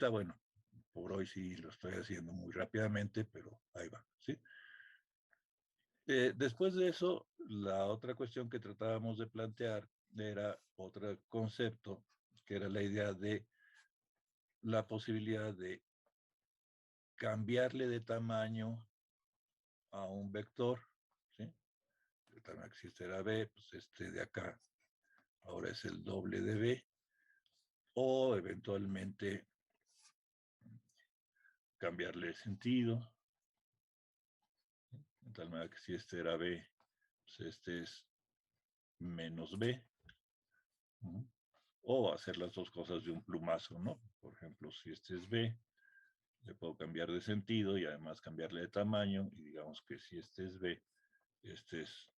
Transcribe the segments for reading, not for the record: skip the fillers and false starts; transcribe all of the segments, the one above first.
Está bueno. Por hoy sí lo estoy haciendo muy rápidamente, pero ahí va, ¿sí? Después de eso, la otra cuestión que tratábamos de plantear era otro concepto, que era la idea de la posibilidad de cambiarle de tamaño a un vector, ¿sí? El tamaño que existe era B, pues este de acá ahora es el doble de B, o eventualmente cambiarle el sentido, ¿sí? De tal manera que si este era B, pues este es menos B, ¿no? O hacer las dos cosas de un plumazo, ¿no? Por ejemplo, si este es B, le puedo cambiar de sentido y además cambiarle de tamaño, y digamos que si este es B, este es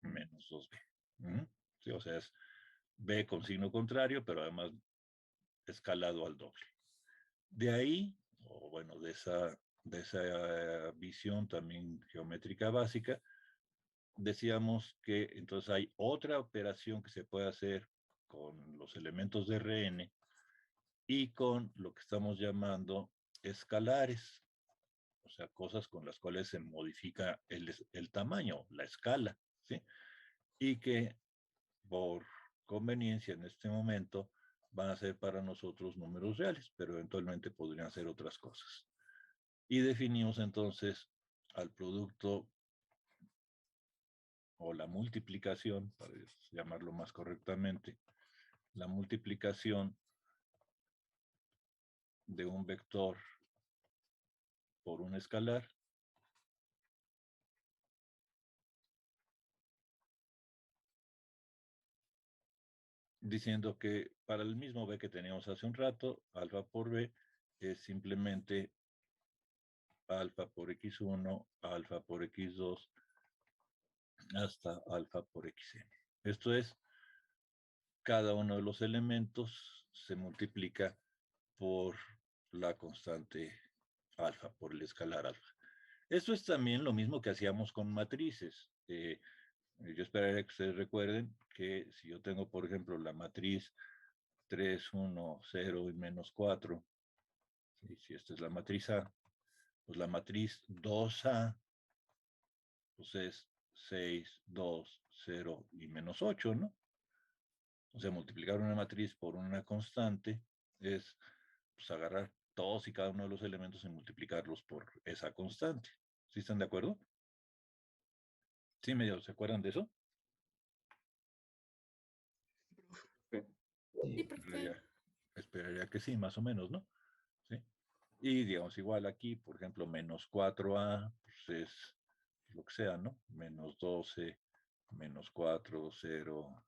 menos 2B. ¿Sí? O sea, es B con signo contrario, pero además escalado al doble. De ahí, o bueno, de esa visión también geométrica básica, decíamos que entonces hay otra operación que se puede hacer con los elementos de Rn y con lo que estamos llamando escalares, o sea, cosas con las cuales se modifica el tamaño, la escala, ¿sí? Y que por conveniencia en este momento van a ser para nosotros números reales, pero eventualmente podrían ser otras cosas. Y definimos entonces al producto o la multiplicación, para llamarlo más correctamente, la multiplicación de un vector por un escalar, diciendo que para el mismo b que teníamos hace un rato, alfa por b es simplemente alfa por x1, alfa por x2, hasta alfa por xn. Esto es, cada uno de los elementos se multiplica por la constante alfa, por el escalar alfa. Esto es también lo mismo que hacíamos con matrices. Yo esperaría que ustedes recuerden que si yo tengo, por ejemplo, la matriz 3, 1, 0 y menos 4, ¿sí? Si esta es la matriz A, pues la matriz 2A pues es 6, 2, 0 y menos 8, ¿no? O sea, multiplicar una matriz por una constante es pues, agarrar todos y cada uno de los elementos y multiplicarlos por esa constante. ¿Sí están de acuerdo? Sí, medio, ¿se acuerdan de eso? Sí, profe. Esperaría que sí, más o menos, ¿no? ¿Sí? Y digamos, igual aquí, por ejemplo, menos 4a, pues es lo que sea, ¿no? Menos 12, menos 4, 0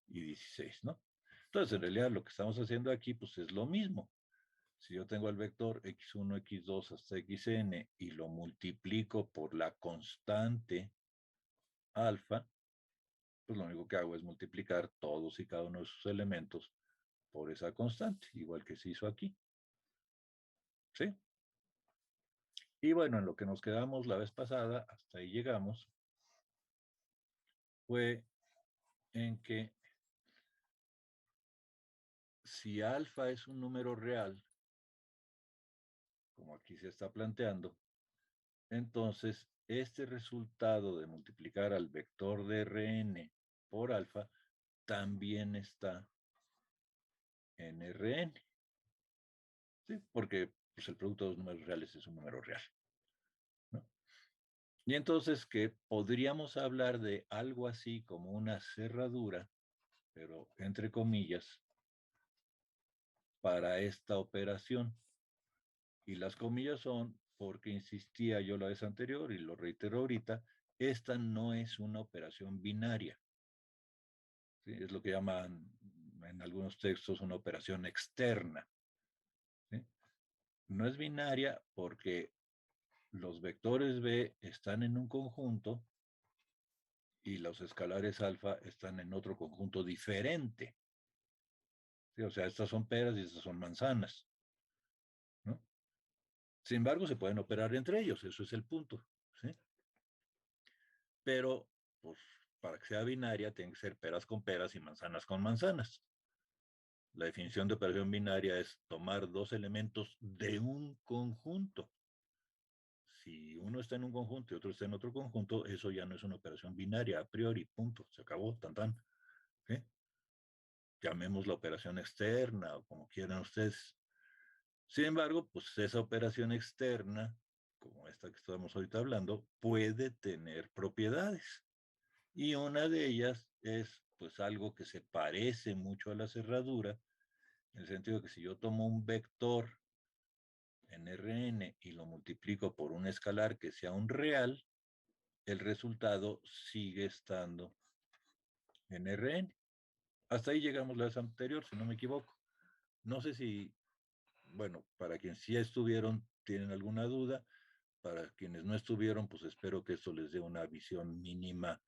y 16, ¿no? Entonces, en realidad, lo que estamos haciendo aquí, pues es lo mismo. Si yo tengo el vector x1, x2 hasta xn y lo multiplico por la constante alfa, pues lo único que hago es multiplicar todos y cada uno de sus elementos por esa constante, igual que se hizo aquí. ¿Sí? Y bueno, en lo que nos quedamos la vez pasada, hasta ahí llegamos, fue en que si alfa es un número real, como aquí se está planteando, entonces este resultado de multiplicar al vector de Rn por alfa también está en Rn, ¿sí? Porque pues, el producto de los números reales es un número real, ¿no? Y entonces que podríamos hablar de algo así como una cerradura, pero entre comillas, para esta operación. Y las comillas son, porque insistía yo la vez anterior y lo reitero ahorita, esta no es una operación binaria. ¿Sí? Es lo que llaman en algunos textos una operación externa. ¿Sí? No es binaria porque los vectores B están en un conjunto y los escalares alfa están en otro conjunto diferente. ¿Sí? O sea, estas son peras y estas son manzanas, ¿no? Sin embargo, se pueden operar entre ellos, eso es el punto, ¿sí? Pero, pues, para que sea binaria, tienen que ser peras con peras y manzanas con manzanas. La definición de operación binaria es tomar dos elementos de un conjunto. Si uno está en un conjunto y otro está en otro conjunto, eso ya no es una operación binaria a priori, punto, se acabó, tan tan. ¿Sí? Llamemos la operación externa o como quieran ustedes. Sin embargo, pues esa operación externa, como esta que estamos ahorita hablando, puede tener propiedades. Y una de ellas es pues algo que se parece mucho a la cerradura, en el sentido de que si yo tomo un vector en Rn y lo multiplico por un escalar que sea un real, el resultado sigue estando en Rn. Hasta ahí llegamos la vez anterior, si no me equivoco. No sé si, bueno, para quienes sí estuvieron, tienen alguna duda. Para quienes no estuvieron, pues espero que esto les dé una visión mínima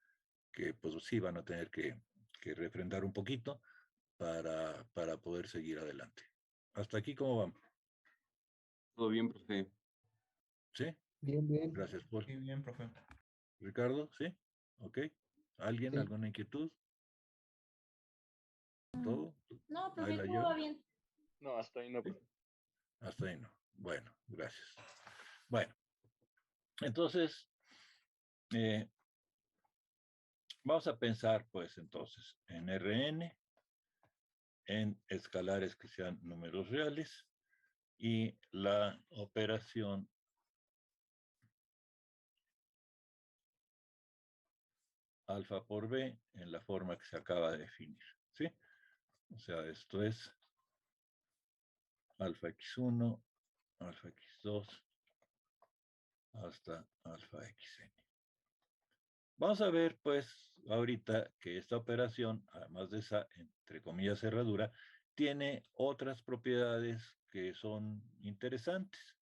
que pues sí van a tener que refrendar un poquito para poder seguir adelante. Hasta aquí, ¿cómo vamos? Todo bien, profe. ¿Sí? Bien, bien. Gracias, Paul. Sí, bien, profe. Ricardo, ¿sí? ¿Ok? ¿Alguien? Sí. ¿Alguna inquietud? ¿Todo? No, ¿Ahí profe, la todo va lleva? bien. No, hasta ahí no, ¿Sí? profe. Hasta ahí no. Bueno, gracias. Bueno, entonces, vamos a pensar, pues, entonces, en Rn, en escalares que sean números reales y la operación alfa por b en la forma que se acaba de definir, ¿sí? O sea, esto es alfa x1, alfa x2, hasta alfa xn. Vamos a ver, pues, ahorita que esta operación, además de esa, entre comillas, cerradura, tiene otras propiedades que son interesantes.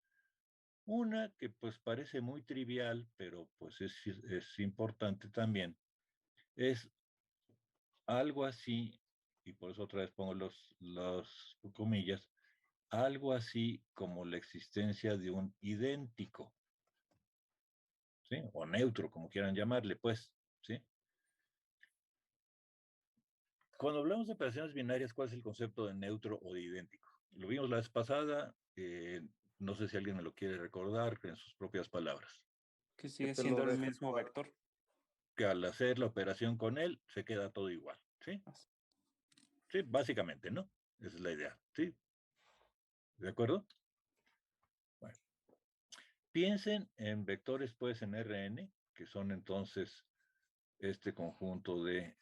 Una que pues parece muy trivial, pero pues es importante también, es algo así, y por eso otra vez pongo los comillas, algo así como la existencia de un idéntico, ¿sí? O neutro, como quieran llamarle, pues, ¿sí? Cuando hablamos de operaciones binarias, ¿cuál es el concepto de neutro o de idéntico? Lo vimos la vez pasada, no sé si alguien me lo quiere recordar en sus propias palabras. Que sigue te lo siendo el deje mismo probar. vector. Que al hacer la operación con él, se queda todo igual, ¿sí? Sí, básicamente, ¿no? Esa es la idea, ¿sí? ¿De acuerdo? Bueno, piensen en vectores, pues, en Rn, que son entonces este conjunto de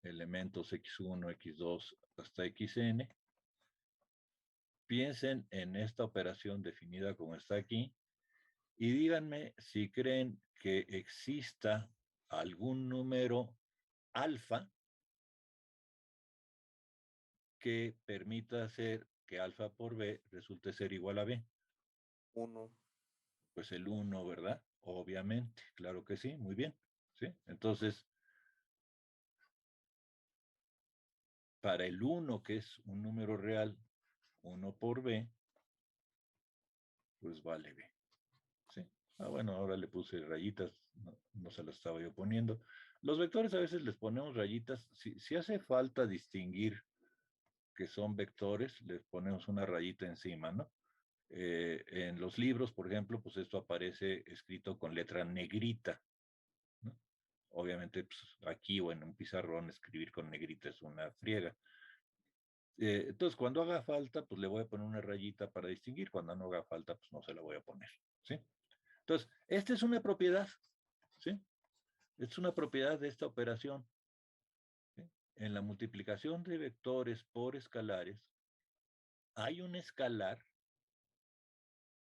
elementos x1, x2 hasta xn. Piensen en esta operación definida como está aquí y díganme si creen que exista algún número alfa que permita hacer que alfa por b resulte ser igual a b. 1. Pues el 1, ¿verdad? Obviamente, claro que sí, muy bien. ¿Sí? Entonces, para el 1, que es un número real, 1 por b, pues vale b. ¿Sí? Ah, bueno, ahora le puse rayitas, no se las estaba yo poniendo. Los vectores a veces les ponemos rayitas. Si hace falta distinguir que son vectores, les ponemos una rayita encima, ¿no? En los libros, por ejemplo, pues esto aparece escrito con letra negrita, ¿no? Obviamente, pues, aquí o en un pizarrón escribir con negrita es una friega. Entonces, cuando haga falta, pues le voy a poner una rayita para distinguir. Cuando no haga falta, pues no se la voy a poner, ¿sí? Entonces, esta es una propiedad, ¿sí? Es una propiedad de esta operación, ¿sí? En la multiplicación de vectores por escalares, hay un escalar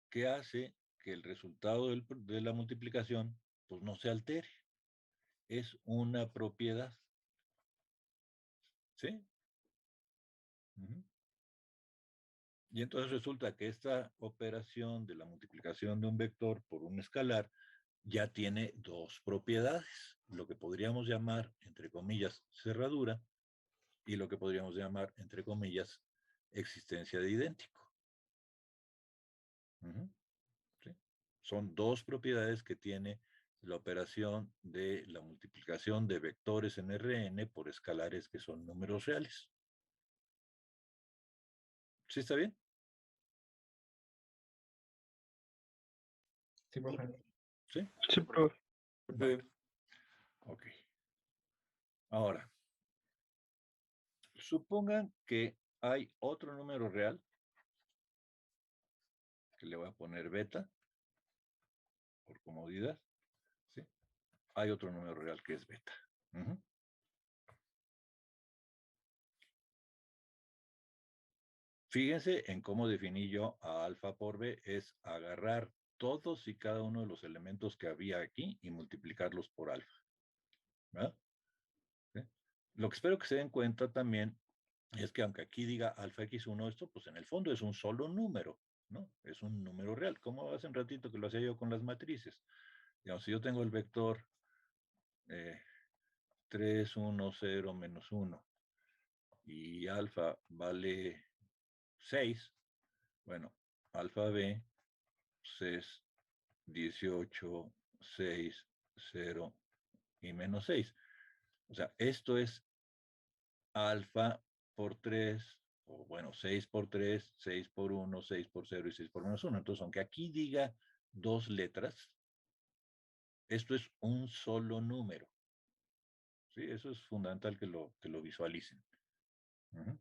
que hace que el resultado de la multiplicación pues no se altere. Es una propiedad. ¿Sí? Uh-huh. Y entonces resulta que esta operación de la multiplicación de un vector por un escalar ya tiene dos propiedades, lo que podríamos llamar, entre comillas, cerradura y lo que podríamos llamar, entre comillas, existencia de idéntico. Uh-huh. ¿Sí? Son dos propiedades que tiene la operación de la multiplicación de vectores en Rn por escalares que son números reales. ¿Sí está bien? Sí, profe. ¿Sí? Sí, profe. Bueno, ok. Ahora, supongan que hay otro número real, que le voy a poner beta, por comodidad, ¿sí? Hay otro número real que es beta. Ujú. Fíjense en cómo definí yo a alfa por b, es agarrar todos y cada uno de los elementos que había aquí y multiplicarlos por alfa. ¿Verdad? ¿Sí? Lo que espero que se den cuenta también es que aunque aquí diga alfa x1, esto pues en el fondo es un solo número, ¿no? Es un número real. Como hace un ratito que lo hacía yo con las matrices. Digamos, si yo tengo el vector 3, 1, 0, menos 1 y alfa vale 6, bueno, alfa b pues, es 18, 6, 0 y menos 6. O sea, esto es alfa por 3, o bueno, 6 por 3, 6 por 1, 6 por 0 y 6 por menos 1. Entonces, aunque aquí diga dos letras, esto es un solo número. ¿Sí? Eso es fundamental que lo visualicen. Uh-huh.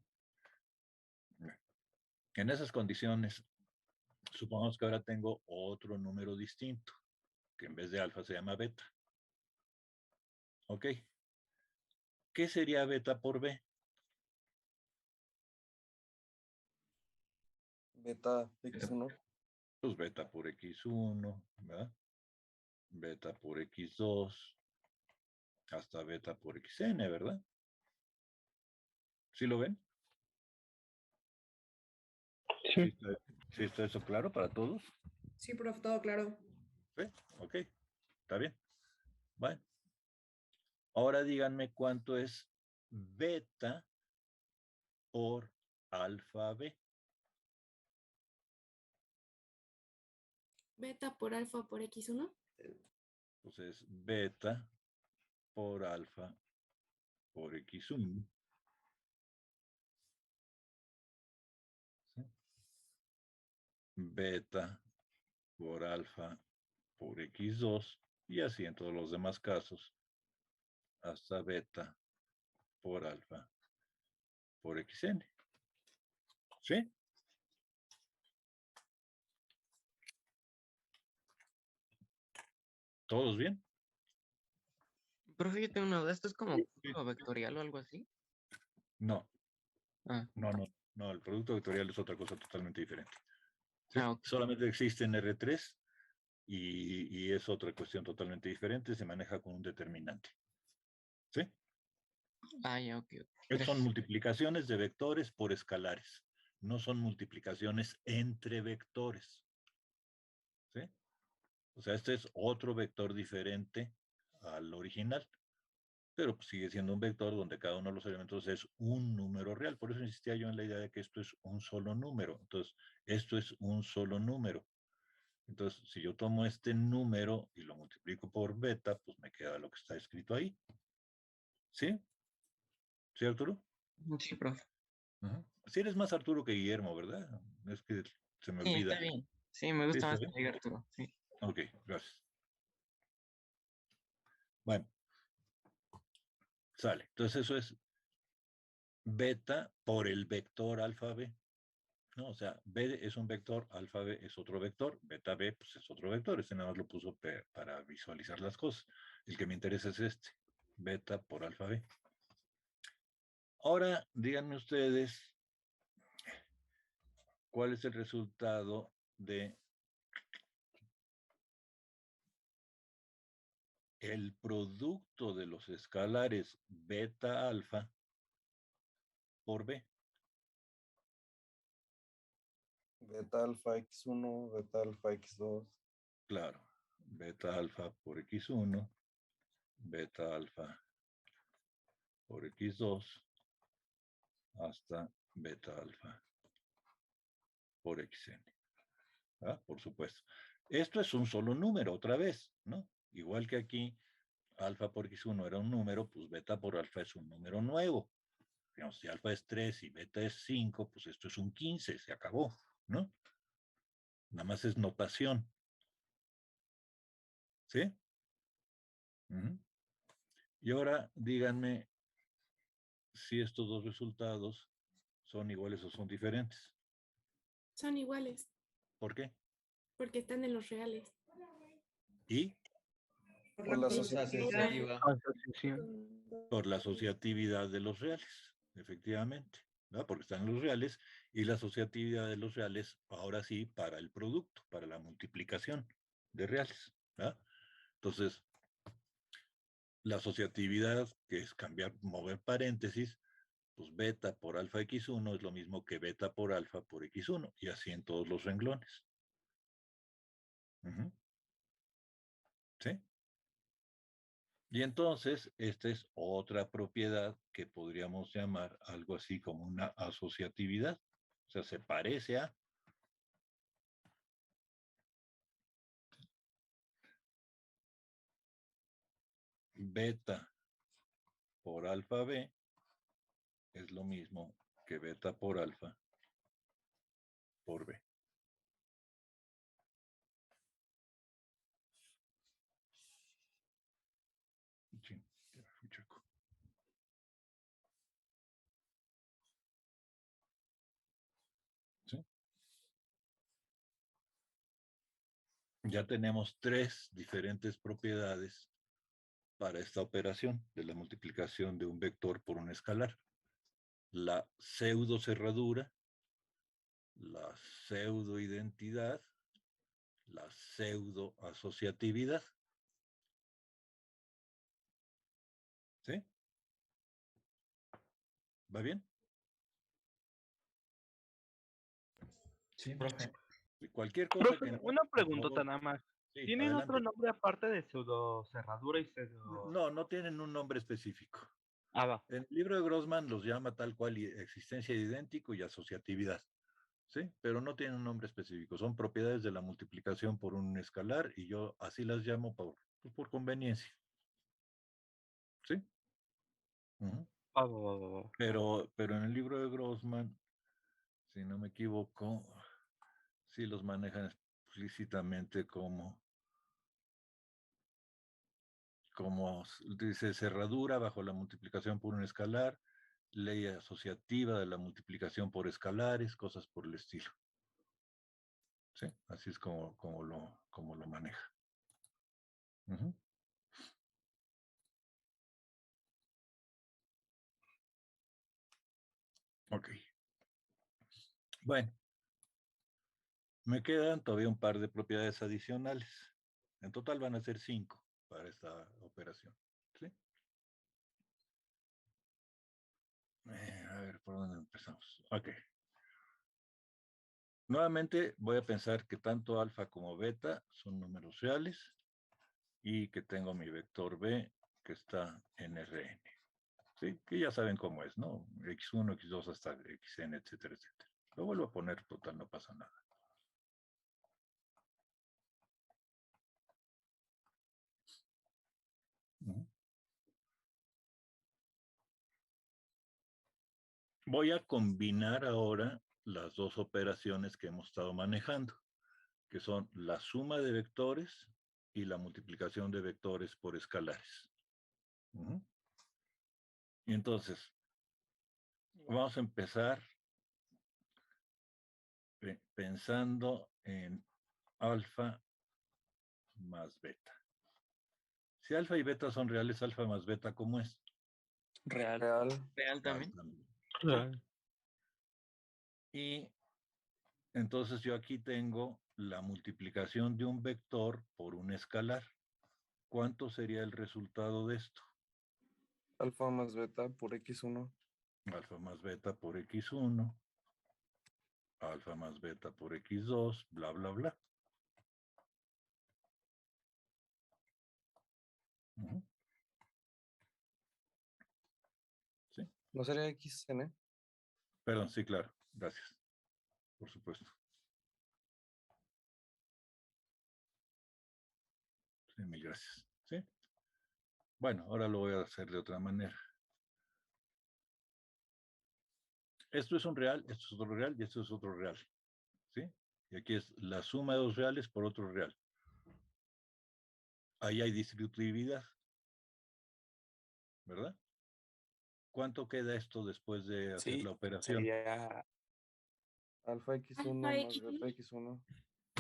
En esas condiciones, supongamos que ahora tengo otro número distinto, que en vez de alfa se llama beta. ¿Ok? ¿Qué sería beta por b? Beta x1. Pues beta por x1, ¿verdad? Beta por x2, hasta beta por xn, ¿verdad? ¿Sí lo ven? Sí. ¿Sí está eso claro para todos? Sí, profe, todo claro. ¿Sí? Ok, está bien. Bueno, ahora díganme cuánto es beta por alfa b. Beta por alfa por x1. Entonces, beta por alfa por x1. ¿Sí? Beta por alfa por x2 y así en todos los demás casos hasta beta por alfa por xn. ¿Sí? ¿Todos bien? Profe, yo tengo una duda. ¿Esto es como producto vectorial o algo así? No, Ah, no, el producto vectorial es otra cosa totalmente diferente. ¿Sí? ok. Solamente existe en R3 y es otra cuestión totalmente diferente, se maneja con un determinante. ¿Sí? Ah, ya, ok. Son Gracias. multiplicaciones de vectores por escalares, no son multiplicaciones entre vectores. ¿Sí? O sea, este es otro vector diferente al original, pero pues sigue siendo un vector donde cada uno de los elementos es un número real. Por eso insistía yo en la idea de que esto es un solo número. Entonces, esto es un solo número. Entonces, si yo tomo este número y lo multiplico por beta, pues me queda lo que está escrito ahí. ¿Sí? ¿Sí, Arturo? Sí, profe. Uh-huh. Sí, eres más Arturo que Guillermo, ¿verdad? Es que se me Sí, está olvida. bien. Sí, me ¿Sí gusta está más bien? que diga Arturo. Sí. Ok, gracias. Bueno, sale. Entonces eso es beta por el vector alfa b. ¿No? O sea, b es un vector, alfa b es otro vector, beta b pues es otro vector. Este nada más lo puso para visualizar las cosas. El que me interesa es este, beta por alfa b. Ahora, díganme ustedes cuál es el resultado de el producto de los escalares beta alfa por b. Beta alfa x1, beta alfa x2. Claro, beta alfa por x1, beta alfa por x2, hasta beta alfa por xn. ¿Ah? Por supuesto. Esto es un solo número otra vez, ¿no? Igual que aquí, alfa por x1 era un número, pues beta por alfa es un número nuevo. digamos, si alfa es 3 y beta es 5, pues esto es un 15, se acabó, ¿no? Nada más es notación. ¿Sí? Y ahora díganme si estos dos resultados son iguales o son diferentes. Son iguales, ¿Por qué? porque están en los reales. Y Por la asociatividad. Asociación. por la asociatividad de los reales, efectivamente, ¿no? Porque están los reales y la asociatividad de los reales, ahora sí, para el producto, para la multiplicación de reales, ¿no? Entonces, la asociatividad, que es cambiar, mover paréntesis, pues beta por alfa x1 es lo mismo que beta por alfa por x1, y así en todos los renglones. ¿Sí? Y entonces, esta es otra propiedad que podríamos llamar algo así como una asociatividad. O sea, se parece a beta por alfa b, es lo mismo que beta por alfa por b. Sí, checo. ¿Sí? Ya tenemos tres diferentes propiedades para esta operación de la multiplicación de un vector por un escalar. La pseudo cerradura, la pseudo identidad, la pseudo asociatividad. ¿Sí? ¿Va bien? Sí, profe. Cualquier cosa Profe, que no, una por preguntota favor. nada más. Sí, ¿Tienen otro adelante. nombre aparte de pseudo cerradura y pseudo...? No, no tienen un nombre específico. Ah, va. El libro de Grossman los llama tal cual existencia de idéntico y asociatividad. ¿Sí? Pero no tienen un nombre específico. Son propiedades de la multiplicación por un escalar y yo así las llamo por conveniencia. ¿Sí? Pero en el libro de Grossman, si no me equivoco, sí los manejan explícitamente como dice cerradura bajo la multiplicación por un escalar, ley asociativa de la multiplicación por escalares, cosas por el estilo. ¿Sí? Así es como lo maneja. Ok. Bueno, me quedan todavía un par de propiedades adicionales. En total van a ser 5 para esta operación. ¿Sí? A ver, ¿por dónde empezamos? Ok. Nuevamente voy a pensar que tanto alfa como beta son números reales y que tengo mi vector B que está en Rn. ¿Sí? Que ya saben cómo es, ¿no? X1, X2 hasta Xn, etcétera, etcétera. Lo vuelvo a poner, total, no pasa nada. Voy a combinar ahora las dos operaciones que hemos estado manejando, que son la suma de vectores y la multiplicación de vectores por escalares. Y entonces, vamos a empezar pensando en alfa más beta. Si alfa y beta son reales, alfa más beta, ¿cómo es? Real. Real. Real también. Real. Y entonces yo aquí tengo la multiplicación de un vector por un escalar. ¿Cuánto sería el resultado de esto? Alfa más beta por x1. Alfa más beta por x1, alfa más beta por x2, bla, bla, bla. ¿Sí? ¿No sería xn? Perdón, sí, claro. Gracias. Por supuesto. Sí, mil gracias. ¿Sí? Bueno, ahora lo voy a hacer de otra manera. Esto es un real, esto es otro real y esto es otro real. ¿Sí? Y aquí es la suma de dos reales por otro real. Ahí hay distributividad, ¿verdad? ¿Cuánto queda esto después de hacer Sí, la operación? sería Alfa X1 Alfa más X1. beta X1.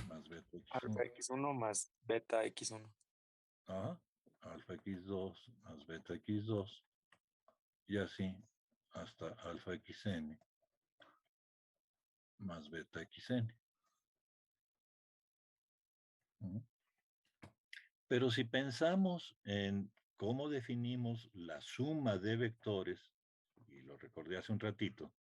Más beta X1. alfa X1 más beta X1. Ajá. Alfa X2 más beta X2. Y así hasta alfa XN más beta XN. Pero si pensamos en cómo definimos la suma de vectores, y lo recordé hace un ratito,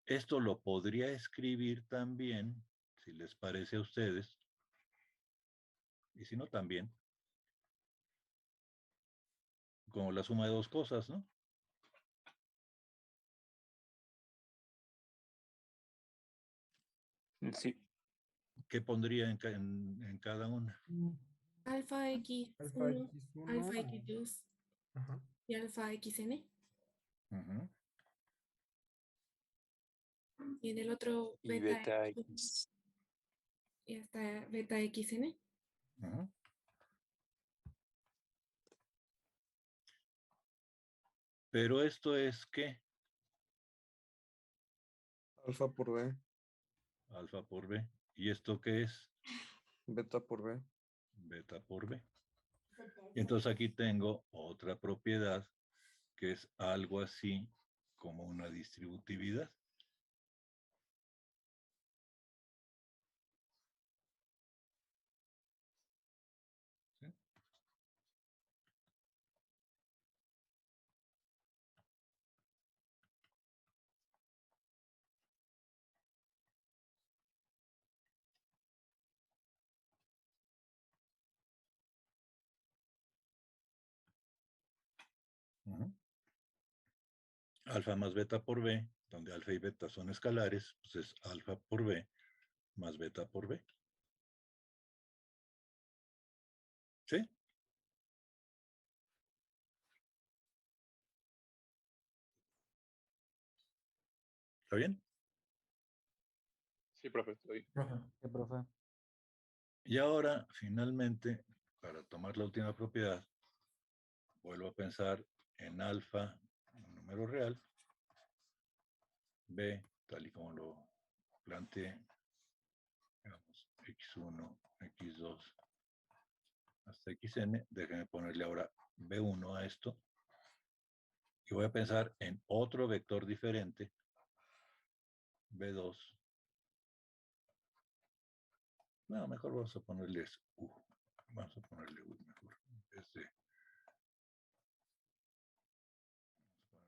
esto lo podría escribir también, si les parece a ustedes, y si no también, como la suma de dos cosas, ¿no? Sí, ¿Qué pondría en cada una? Alfa X1, Alfa X1. alfa X2 Ajá. y alfa XN. Ujú. Y en el otro y beta beta X X. y hasta beta XN. Ujú. Pero esto es ¿qué? Alfa por B, Alfa por B. ¿Y esto qué es? beta por B. Beta por B. Y entonces aquí tengo otra propiedad que es algo así como una distributividad. ¿Sí? Ujú. Alfa más beta por B, donde alfa y beta son escalares, pues es alfa por B más beta por B. ¿Sí? ¿Está bien? Sí, profe, estoy. Profe. ¿Qué, profe? Y ahora, finalmente, para tomar la última propiedad, vuelvo a pensar en alfa, un número real, B, tal y como lo planteé, digamos, X1, X2, hasta XN, déjenme ponerle ahora B1 a esto, y voy a pensar en otro vector diferente, B2. No, mejor vamos a ponerles U. Vamos a ponerle U mejor. Vamos a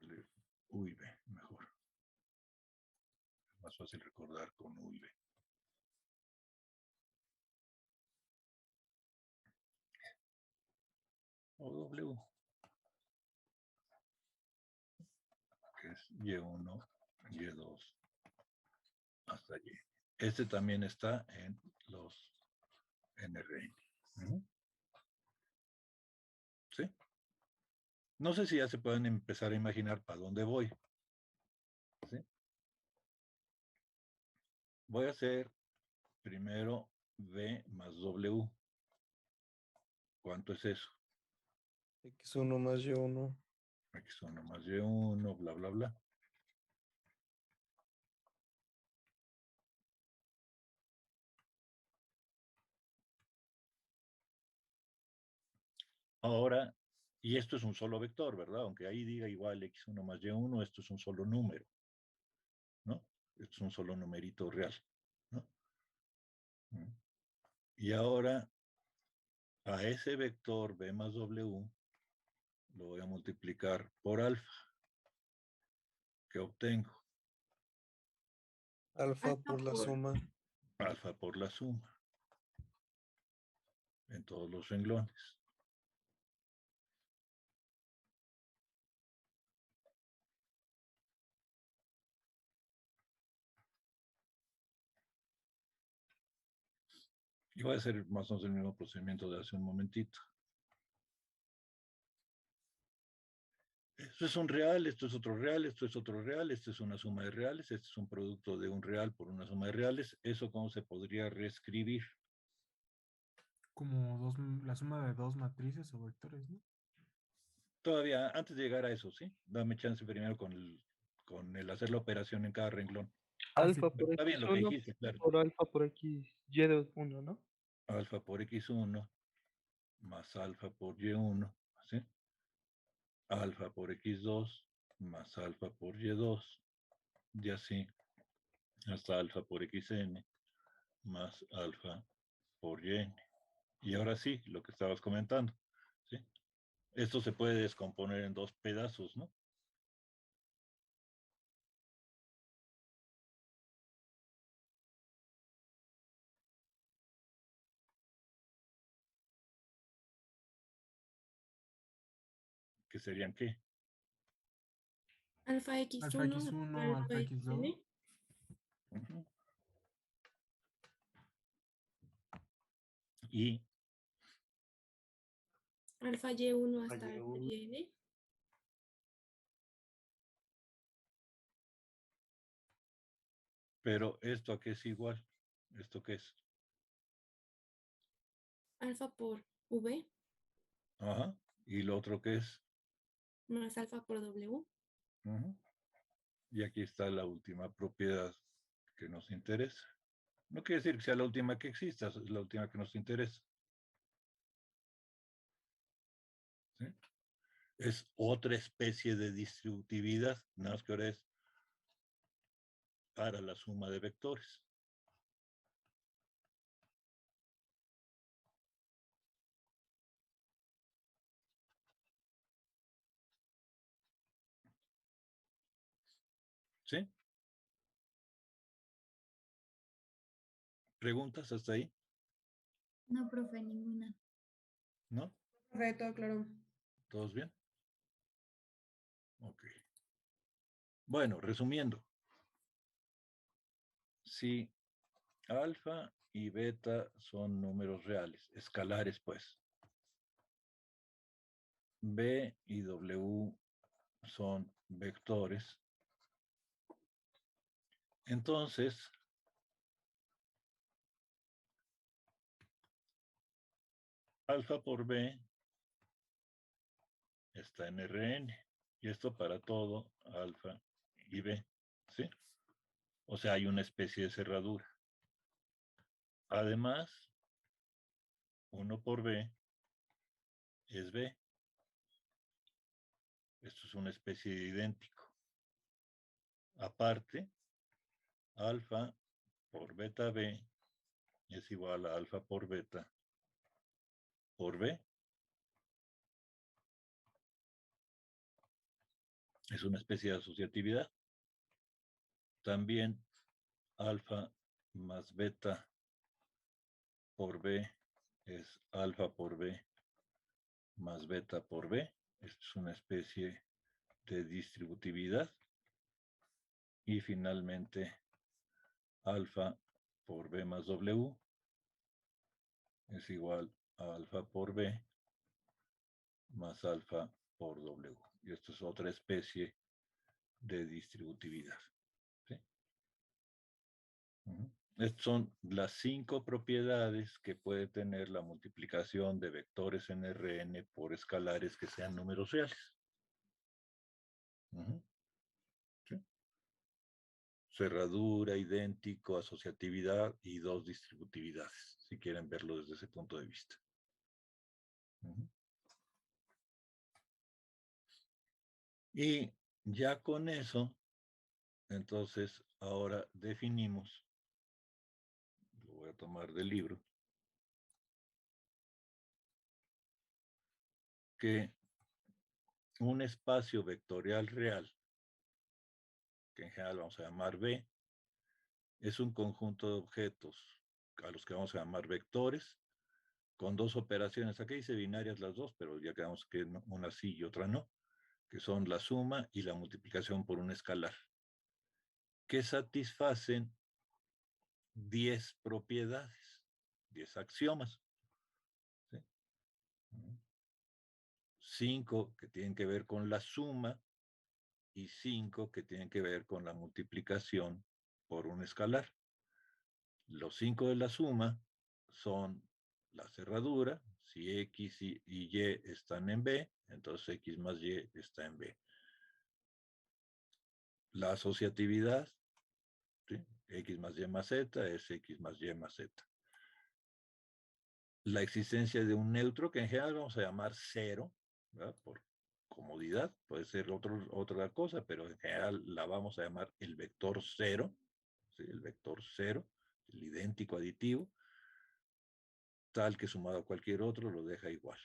ponerle U y B mejor. Es más fácil recordar con U y B. O W. Que es Y1, Y2, hasta Y. Este también está en los NRN. ¿Sí? No sé si ya se pueden empezar a imaginar para dónde voy. ¿Sí? Voy a hacer primero B más W. ¿Cuánto es eso? X1 más Y1. X1 más Y1, bla, bla, bla. Ahora, y esto es un solo vector, ¿verdad? Aunque ahí diga igual X1 más Y1, esto es un solo número, ¿no? Esto es un solo numerito real, ¿no? Y ahora, a ese vector B más W, lo voy a multiplicar por alfa. ¿Qué obtengo? Alfa por la suma. Alfa por la suma. En todos los renglones. Y voy a hacer más o menos el mismo procedimiento de hace un momentito. Esto es un real, esto es otro real, esto es otro real, esto es una suma de reales, este es un producto de un real por una suma de reales. ¿Eso cómo se podría reescribir? Como la suma de dos matrices o vectores, ¿no? Todavía, antes de llegar a eso, ¿sí? Dame chance primero con el hacer la operación en cada renglón. Alfa sí. por Está bien lo que x1 dijiste, claro. por alfa por x y de 1, ¿no? Alfa por x1 más alfa por y1, ¿sí? Alfa por x2 más alfa por y2, y así hasta alfa por xn más alfa por yn. Y ahora sí, lo que estabas comentando, ¿sí? Esto se puede descomponer en dos pedazos, ¿no? ¿Que serían qué? Alfa Alfa X1, X1, alfa alfa X2. XN, Uh-huh. Y alfa Y1 hasta Y1. alfa YN, pero ¿esto a qué es igual? ¿Esto qué es? alfa por V Ajá. ¿Y lo otro qué es? más alfa por W. Uh-huh. Y aquí está la última propiedad que nos interesa. No quiere decir que sea la última que exista, es la última que nos interesa. ¿Sí? Es otra especie de distributividad, nada más que ahora es para la suma de vectores. ¿Sí? ¿Preguntas hasta ahí? No, profe, ninguna. ¿No? Profe, todo claro. ¿Todos bien? Ok. Bueno, resumiendo. Si alfa y beta son números reales, escalares pues. B y W son vectores. Entonces, alfa por B está en Rn. Y esto para todo alfa y B. ¿Sí? O sea, hay una especie de cerradura. Además, 1 por B es B. Esto es una especie de idéntico. Aparte, alfa por beta B es igual a alfa por beta por B. Es una especie de asociatividad. También alfa más beta por B es alfa por B más beta por B. Esto es una especie de distributividad. Y finalmente, alfa por B más W es igual a alfa por B más alfa por W. Y esto es otra especie de distributividad. ¿Sí? Estas son las 5 propiedades que puede tener la multiplicación de vectores en Rn por escalares que sean números reales. ¿Sí? Cerradura, idéntico, asociatividad y dos distributividades, si quieren verlo desde ese punto de vista. Y ya con eso, entonces ahora definimos, lo voy a tomar del libro, que un espacio vectorial real, que en general vamos a llamar V, es un conjunto de objetos a los que vamos a llamar vectores, con dos operaciones. Aquí dice binarias las dos, pero ya quedamos que una sí y otra no, que son la suma y la multiplicación por un escalar, que satisfacen 10 propiedades, 10 axiomas. ¿Sí? 5 que tienen que ver con la suma y 5 que tienen que ver con la multiplicación por un escalar. Los 5 de la suma son la cerradura. Si X y Y están en B, entonces X más Y está en B. La asociatividad, ¿sí? X más Y más Z es X más Y más Z. La existencia de un neutro, que en general vamos a llamar cero, ¿verdad? Por comodidad, puede ser otra cosa, pero en general la vamos a llamar el vector cero, ¿sí? El vector cero, el idéntico aditivo, tal que sumado a cualquier otro lo deja igual.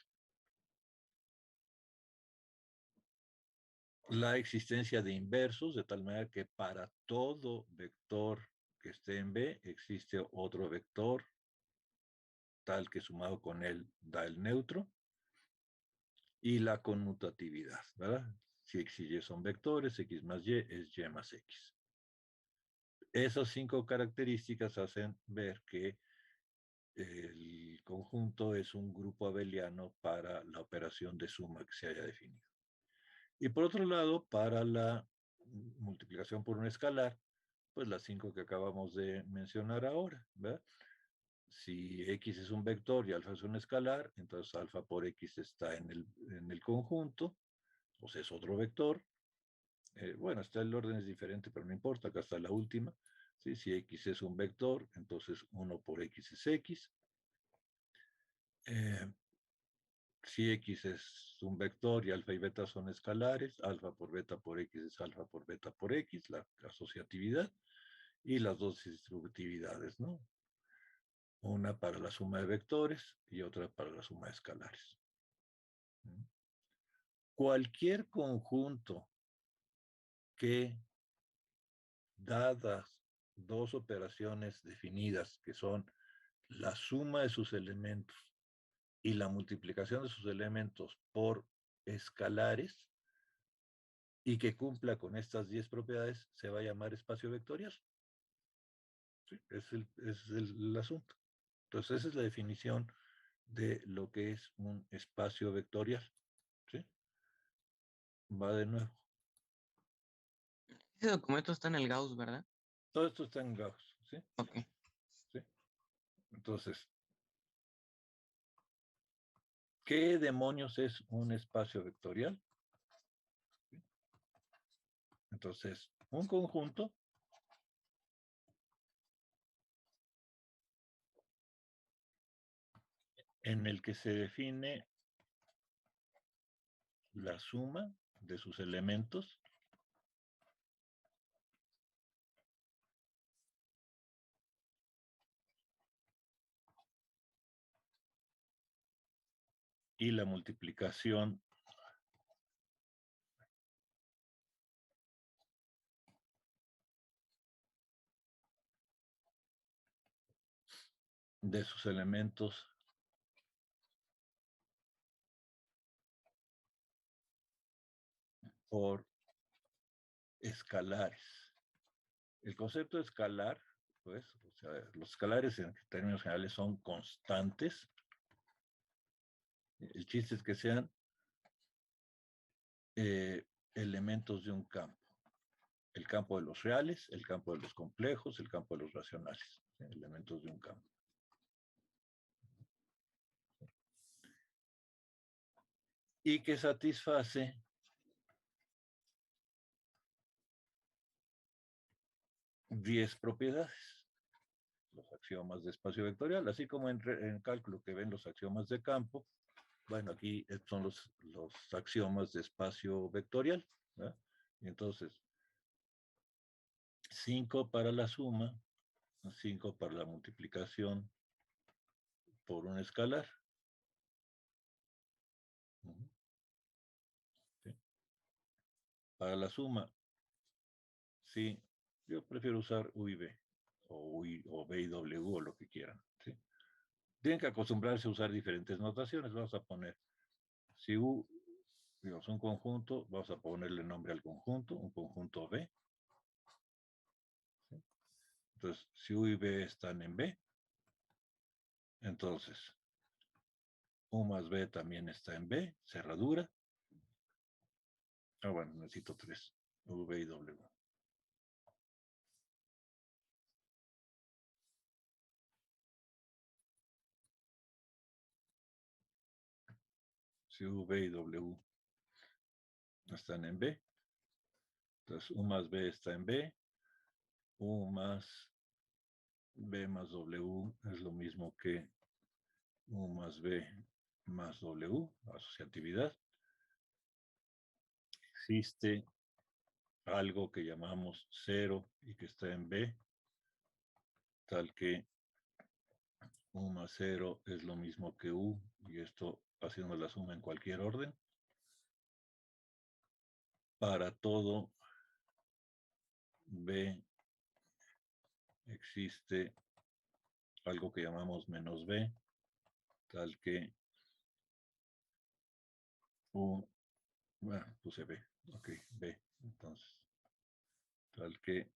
La existencia de inversos, de tal manera que para todo vector que esté en B existe otro vector tal que sumado con él da el neutro. Y la conmutatividad, ¿verdad? Si X y Y son vectores, X más Y es Y más X. Esas 5 características hacen ver que el conjunto es un grupo abeliano para la operación de suma que se haya definido. Y por otro lado, para la multiplicación por un escalar, pues las 5 que acabamos de mencionar ahora, ¿verdad? Si X es un vector y alfa es un escalar, entonces alfa por X está en el conjunto, o sea, es otro vector. Bueno, el orden es diferente, pero no importa, acá está la última. ¿Sí? Si X es un vector, entonces 1 por X es X. Si X es un vector y alfa y beta son escalares, alfa por beta por X es alfa por beta por X, la asociatividad, y las dos distributividades, ¿no? Una para la suma de vectores y otra para la suma de escalares. Cualquier conjunto que, dadas dos operaciones definidas, que son la suma de sus elementos y la multiplicación de sus elementos por escalares, y que cumpla con estas 10 propiedades, se va a llamar espacio vectorial. ¿Sí? Es el asunto. Entonces, esa es la definición de lo que es un espacio vectorial. ¿Sí? Va de nuevo. Ese documento está en el Gauss, ¿verdad? Todo esto está en Gauss. ¿Sí? Ok. ¿Sí? Entonces, ¿qué demonios es un espacio vectorial? ¿Sí? Entonces, un conjunto en el que se define la suma de sus elementos y la multiplicación de sus elementos por escalares. El concepto de escalar, pues, o sea, los escalares en términos generales son constantes. El chiste es que sean elementos de un campo. El campo de los reales, el campo de los complejos, el campo de los racionales. ¿Sí? Elementos de un campo. Y que satisface diez propiedades. Los axiomas de espacio vectorial, así como en cálculo que ven los axiomas de campo. Bueno, aquí son los axiomas de espacio vectorial. ¿Verdad? Y entonces, 5 para la suma, 5 para la multiplicación por un escalar. ¿Sí? Para la suma, sí, yo prefiero usar U y B, o B y W, o lo que quieran. ¿Sí? Tienen que acostumbrarse a usar diferentes notaciones. Vamos a poner, si U, digamos, un conjunto, vamos a ponerle nombre al conjunto, un conjunto B. ¿Sí? Entonces, si U y B están en B, entonces U más B también está en B, cerradura, Bueno, necesito 3. V y W. Si V y W están en B, entonces U más B está en B, U más B más W es lo mismo que U más B más W, asociatividad. Existe algo que llamamos 0 y que está en B, tal que U más 0 es lo mismo que U, y esto haciendo la suma en cualquier orden. Para todo B existe algo que llamamos menos B, tal que U, bueno, puse B, ok, B, entonces, tal que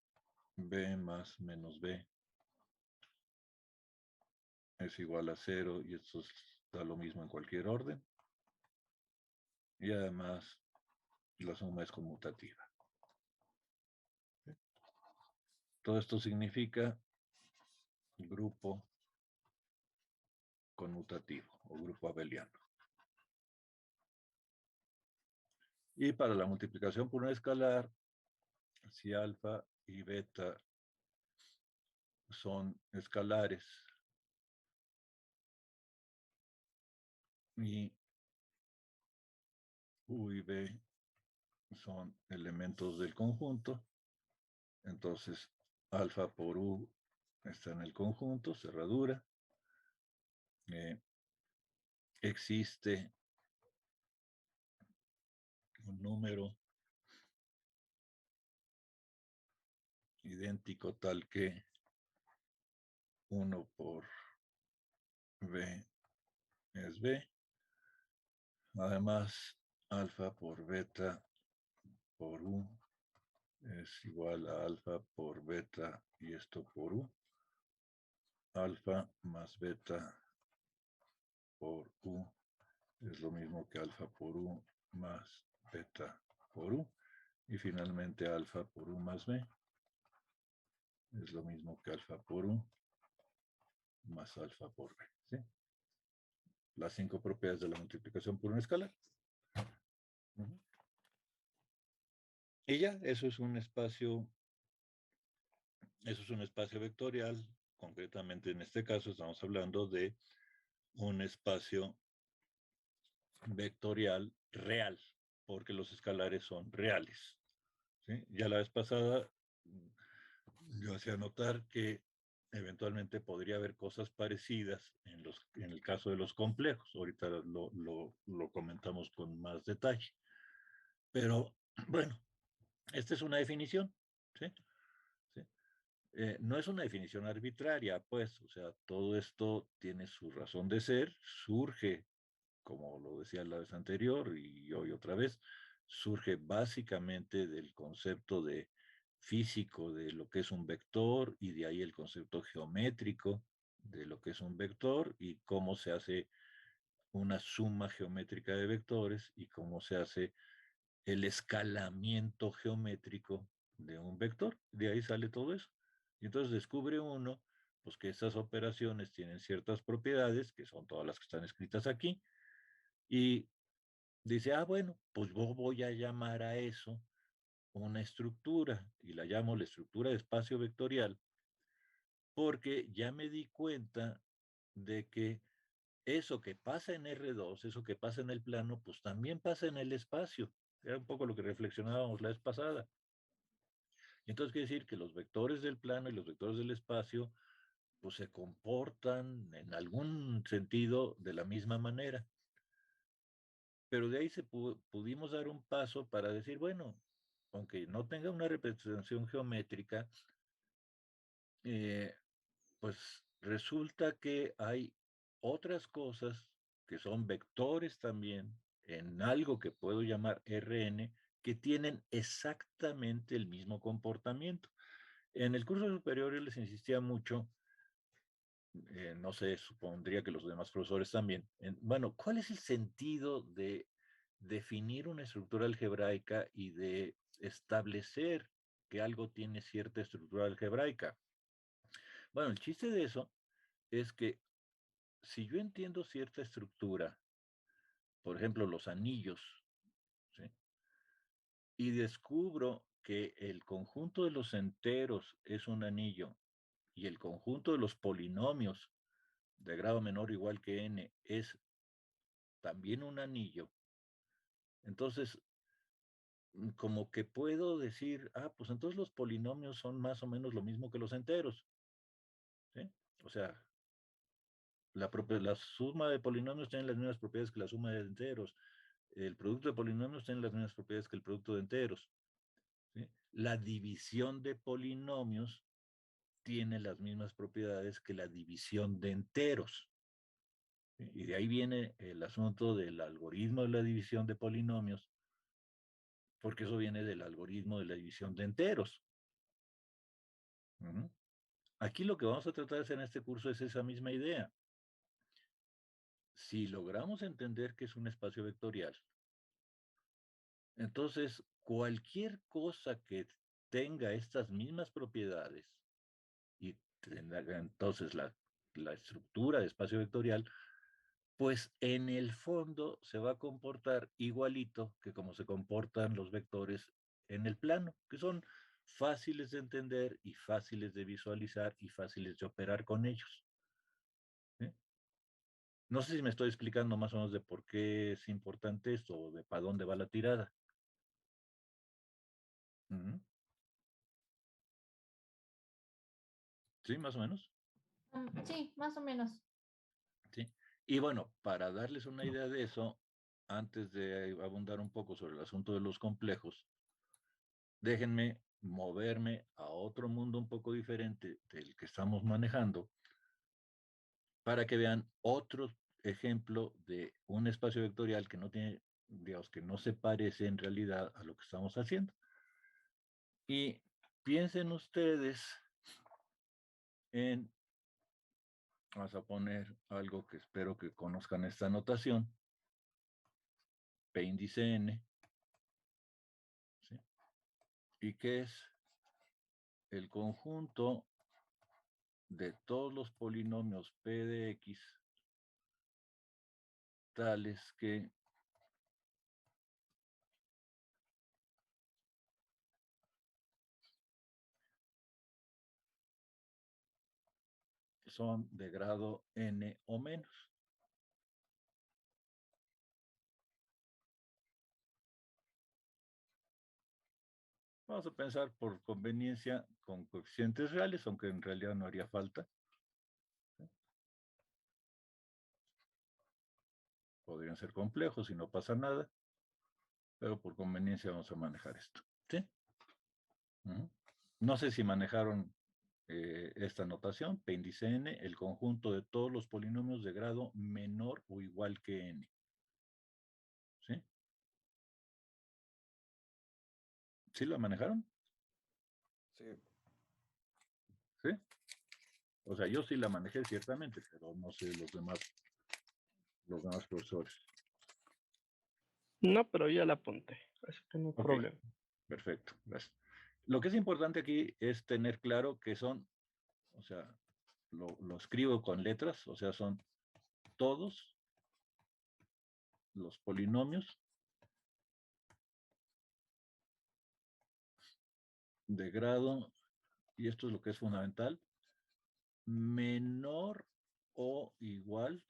B más menos B es igual a 0, y esto da lo mismo en cualquier orden. Y además, la suma es conmutativa. Todo esto significa grupo conmutativo o grupo abeliano. Y para la multiplicación por un escalar, si alfa y beta son escalares y U y B son elementos del conjunto, entonces alfa por U está en el conjunto, cerradura. Existe un número idéntico tal que 1 por B es B. Además, alfa por beta por U es igual a alfa por beta y esto por U. Alfa más beta por U es lo mismo que alfa por U más beta por U. Y finalmente alfa por U más B es lo mismo que alfa por U más alfa por B. ¿Sí? Las 5 propiedades de la multiplicación por un escalar. Y ya, eso es un espacio vectorial. Concretamente en este caso estamos hablando de un espacio vectorial real, porque los escalares son reales. ¿Sí? Ya la vez pasada yo hacía notar que eventualmente podría haber cosas parecidas en el caso de los complejos. Ahorita lo comentamos con más detalle. Pero bueno, esta es una definición, ¿sí? ¿Sí? No es una definición arbitraria, pues, o sea, todo esto tiene su razón de ser, surge, como lo decía la vez anterior y hoy otra vez, surge básicamente del concepto de físico de lo que es un vector, y de ahí el concepto geométrico de lo que es un vector y cómo se hace una suma geométrica de vectores y cómo se hace el escalamiento geométrico de un vector. De ahí sale todo eso. Y entonces descubre uno, pues, que esas operaciones tienen ciertas propiedades, que son todas las que están escritas aquí, y dice, bueno, pues yo voy a llamar a eso una estructura, y la llamo la estructura de espacio vectorial, porque ya me di cuenta de que eso que pasa en R2, eso que pasa en el plano, pues también pasa en el espacio. Era un poco lo que reflexionábamos la vez pasada. Y entonces quiere decir que los vectores del plano y los vectores del espacio, pues se comportan en algún sentido de la misma manera. Pero de ahí pudimos dar un paso para decir, bueno, aunque no tenga una representación geométrica, pues resulta que hay otras cosas que son vectores también en algo que puedo llamar Rn, que tienen exactamente el mismo comportamiento. En el curso superior yo les insistía mucho, no sé, supondría que los demás profesores también, bueno, ¿cuál es el sentido de definir una estructura algebraica y de establecer que algo tiene cierta estructura algebraica. Bueno, el chiste de eso es que si yo entiendo cierta estructura, por ejemplo, los anillos, ¿sí? Y descubro que el conjunto de los enteros es un anillo y el conjunto de los polinomios de grado menor o igual que n es también un anillo, entonces como que puedo decir, pues entonces los polinomios son más o menos lo mismo que los enteros, ¿sí? O sea, la suma de polinomios tiene las mismas propiedades que la suma de enteros, el producto de polinomios tiene las mismas propiedades que el producto de enteros, ¿sí? La división de polinomios tiene las mismas propiedades que la división de enteros, ¿sí? Y de ahí viene el asunto del algoritmo de la división de polinomios, porque eso viene del algoritmo de la división de enteros. Aquí lo que vamos a tratar de hacer en este curso es esa misma idea. Si logramos entender que es un espacio vectorial, entonces cualquier cosa que tenga estas mismas propiedades y tenga entonces la estructura de espacio vectorial, pues en el fondo se va a comportar igualito que como se comportan los vectores en el plano, que son fáciles de entender y fáciles de visualizar y fáciles de operar con ellos. ¿Sí? No sé si me estoy explicando más o menos de por qué es importante esto o de para dónde va la tirada. ¿Sí, más o menos? Sí, más o menos. Sí. Y bueno, para darles una idea de eso, antes de abundar un poco sobre el asunto de los complejos, déjenme moverme a otro mundo un poco diferente del que estamos manejando para que vean otro ejemplo de un espacio vectorial que no tiene, digamos, que no se parece en realidad a lo que estamos haciendo. Y piensen ustedes en, vamos a poner algo que espero que conozcan esta notación, P índice n, ¿sí? Y que es el conjunto de todos los polinomios P de X tales que son de grado n o menos. Vamos a pensar por conveniencia con coeficientes reales, aunque en realidad no haría falta. Podrían ser complejos y no pasa nada, pero por conveniencia vamos a manejar esto. ¿Sí? No sé si manejaron esta notación, P índice n, el conjunto de todos los polinomios de grado menor o igual que n. ¿Sí? ¿Sí la manejaron? Sí. ¿Sí? O sea, yo sí la manejé ciertamente, pero no sé los demás profesores. No, pero ya la apunté, así que no hay problema. Perfecto, gracias. Lo que es importante aquí es tener claro que son, o sea, lo escribo con letras, o sea, son todos los polinomios de grado, y esto es lo que es fundamental, menor o igual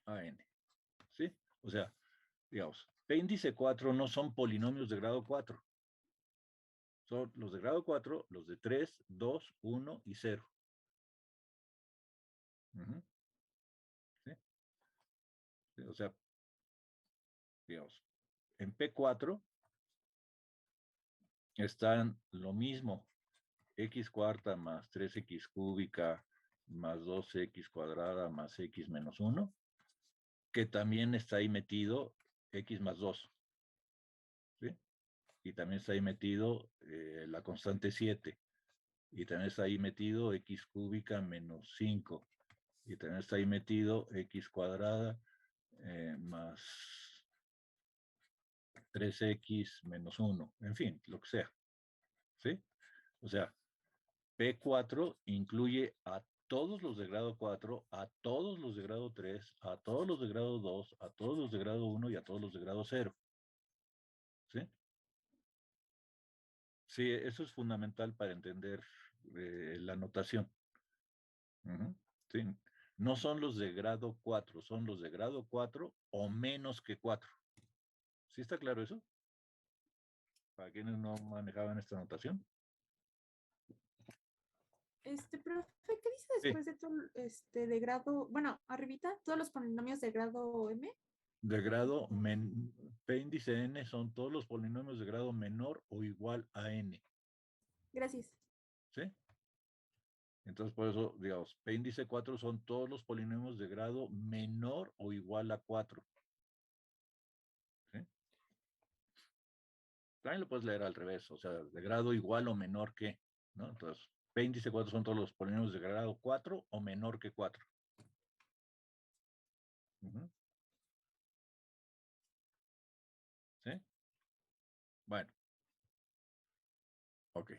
a n. ¿Sí? O sea, digamos, P índice 4 no son polinomios de grado 4. Son los de grado 4, los de 3, 2, 1 y 0. ¿Sí? ¿Sí? O sea, digamos, en P4 están lo mismo, x cuarta más 3x cúbica más 2x cuadrada más x menos 1, que también está ahí metido x más 2. ¿Sí? Y también está ahí metido la constante 7. Y también está ahí metido x cúbica menos 5. y también está ahí metido x cuadrada más 3x menos 1, en fin, lo que sea, ¿sí? O sea, P4 incluye a todos los de grado 4, a todos los de grado 3, a todos los de grado 2, a todos los de grado 1 y a todos los de grado 0. ¿Sí? Sí, eso es fundamental para entender la notación. Sí. No son los de grado 4, son los de grado 4 o menos que 4. ¿Sí está claro eso? Para quienes no manejaban esta notación. Profe, ¿qué dice después de todo, de grado, bueno, arribita, todos los polinomios de grado M? De grado, P índice n son todos los polinomios de grado menor o igual a n. Gracias. ¿Sí? Entonces, por eso, digamos, P índice 4 son todos los polinomios de grado menor o igual a 4. ¿Sí? También lo puedes leer al revés, o sea, de grado igual o menor que, ¿no? Entonces, P índice 4 son todos los polinomios de grado 4 o menor que 4. ¿Sí? Bueno. Ok.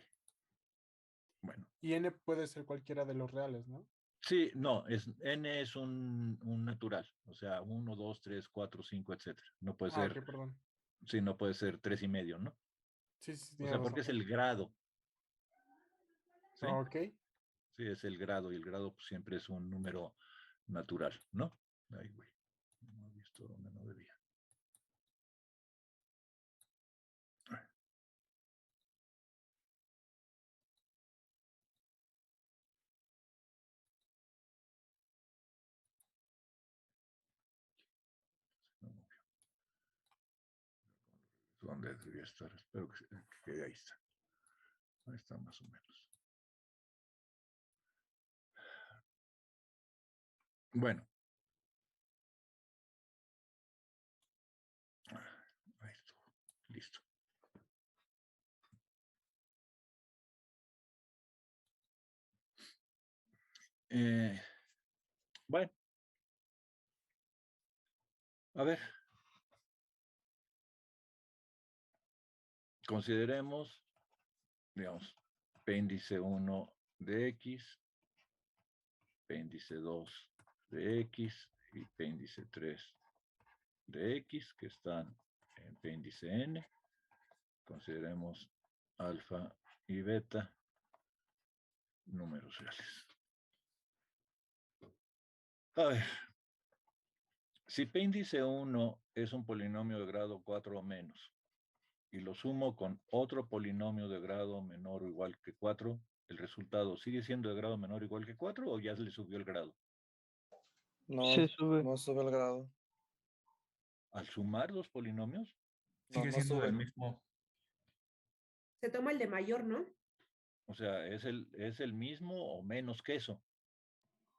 Bueno. Y n puede ser cualquiera de los reales, ¿no? Sí, no, n es un natural, o sea, 1, 2, 3, 4, 5, etcétera. No puede ser, ok, perdón. sí, no puede ser 3,5, ¿no? Sí, O sea, porque es el grado. ¿Sí? Ok. Sí, es el grado, y el grado pues, siempre es un número natural, ¿no? Ay, güey, no he visto donde no debía. ¿Dónde debía estar? Espero que quede ahí está. Ahí está más o menos. Bueno. Ahí estuvo. Listo. Bueno. A ver. Consideremos, digamos, P índice 1 de X, P índice 2 de X y P índice 3 de X, que están en P índice N. Consideremos alfa y beta números reales. A ver, si P índice 1 es un polinomio de grado 4 o menos, y lo sumo con otro polinomio de grado menor o igual que 4, ¿el resultado sigue siendo de grado menor o igual que 4 o ya se le subió el grado? No, Se sube. no sube el grado. ¿Al sumar dos polinomios? Sigue No siendo sube. el mismo. Se toma el de mayor, ¿no? O sea, ¿es el mismo o menos que eso?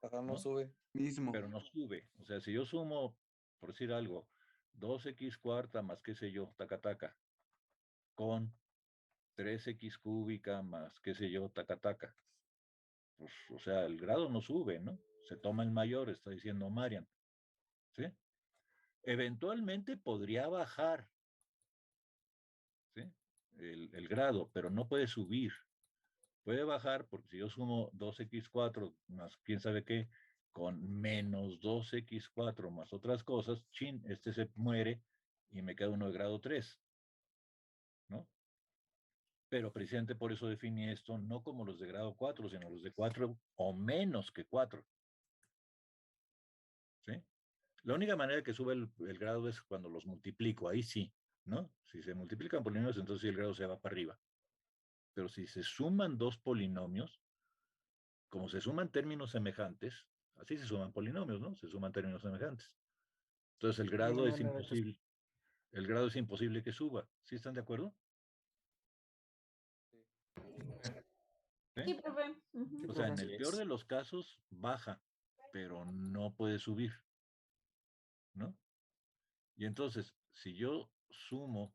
Ajá, no ¿No? sube. Mismo. Pero no sube. O sea, si yo sumo, por decir algo, 2x cuarta más qué sé yo, taca taca, con 3x cúbica más qué sé yo, taca taca. Pues, o sea, el grado no sube, ¿no? Se toma el mayor, está diciendo Marian. ¿Sí? Eventualmente podría bajar, ¿sí? El grado, pero no puede subir. Puede bajar porque si yo sumo 2x4 más quién sabe qué, con menos 2x4 más otras cosas, chin, este se muere y me queda uno de grado 3, ¿no? Pero precisamente por eso definí esto no como los de grado 4, sino los de 4 o menos que 4. ¿Sí? La única manera que sube el grado es cuando los multiplico, ahí sí, ¿no? Si se multiplican polinomios, entonces sí el grado se va para arriba. Pero si se suman dos polinomios, como se suman términos semejantes, así se suman polinomios, ¿no? Se suman términos semejantes. Entonces el grado es imposible. El grado es imposible que suba. ¿Sí están de acuerdo? Sí, profe. O sea, en el peor de los casos baja, pero no puede subir, ¿no? Y entonces, si yo sumo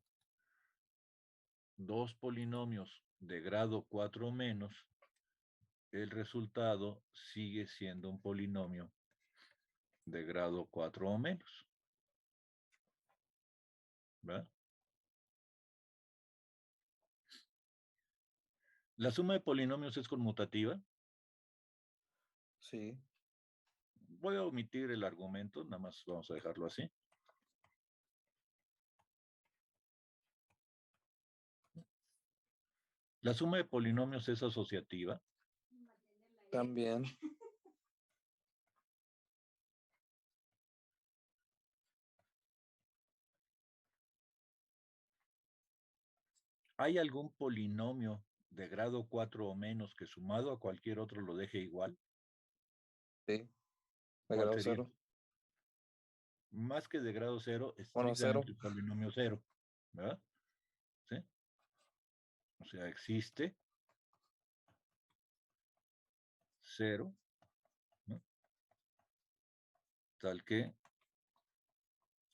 dos polinomios de grado 4 o menos, el resultado sigue siendo un polinomio de grado 4 o menos. ¿Verdad? La suma de polinomios es conmutativa. Sí. Voy a omitir el argumento, nada más vamos a dejarlo así. La suma de polinomios es asociativa. También. ¿Hay algún polinomio de grado 4 o menos que sumado a cualquier otro lo deje igual? Sí. De ¿Cuál grado sería? 0. Más que de grado 0, Bueno, estrictamente 0. el polinomio 0, ¿verdad? ¿Sí? O sea, existe 0, ¿no? Tal que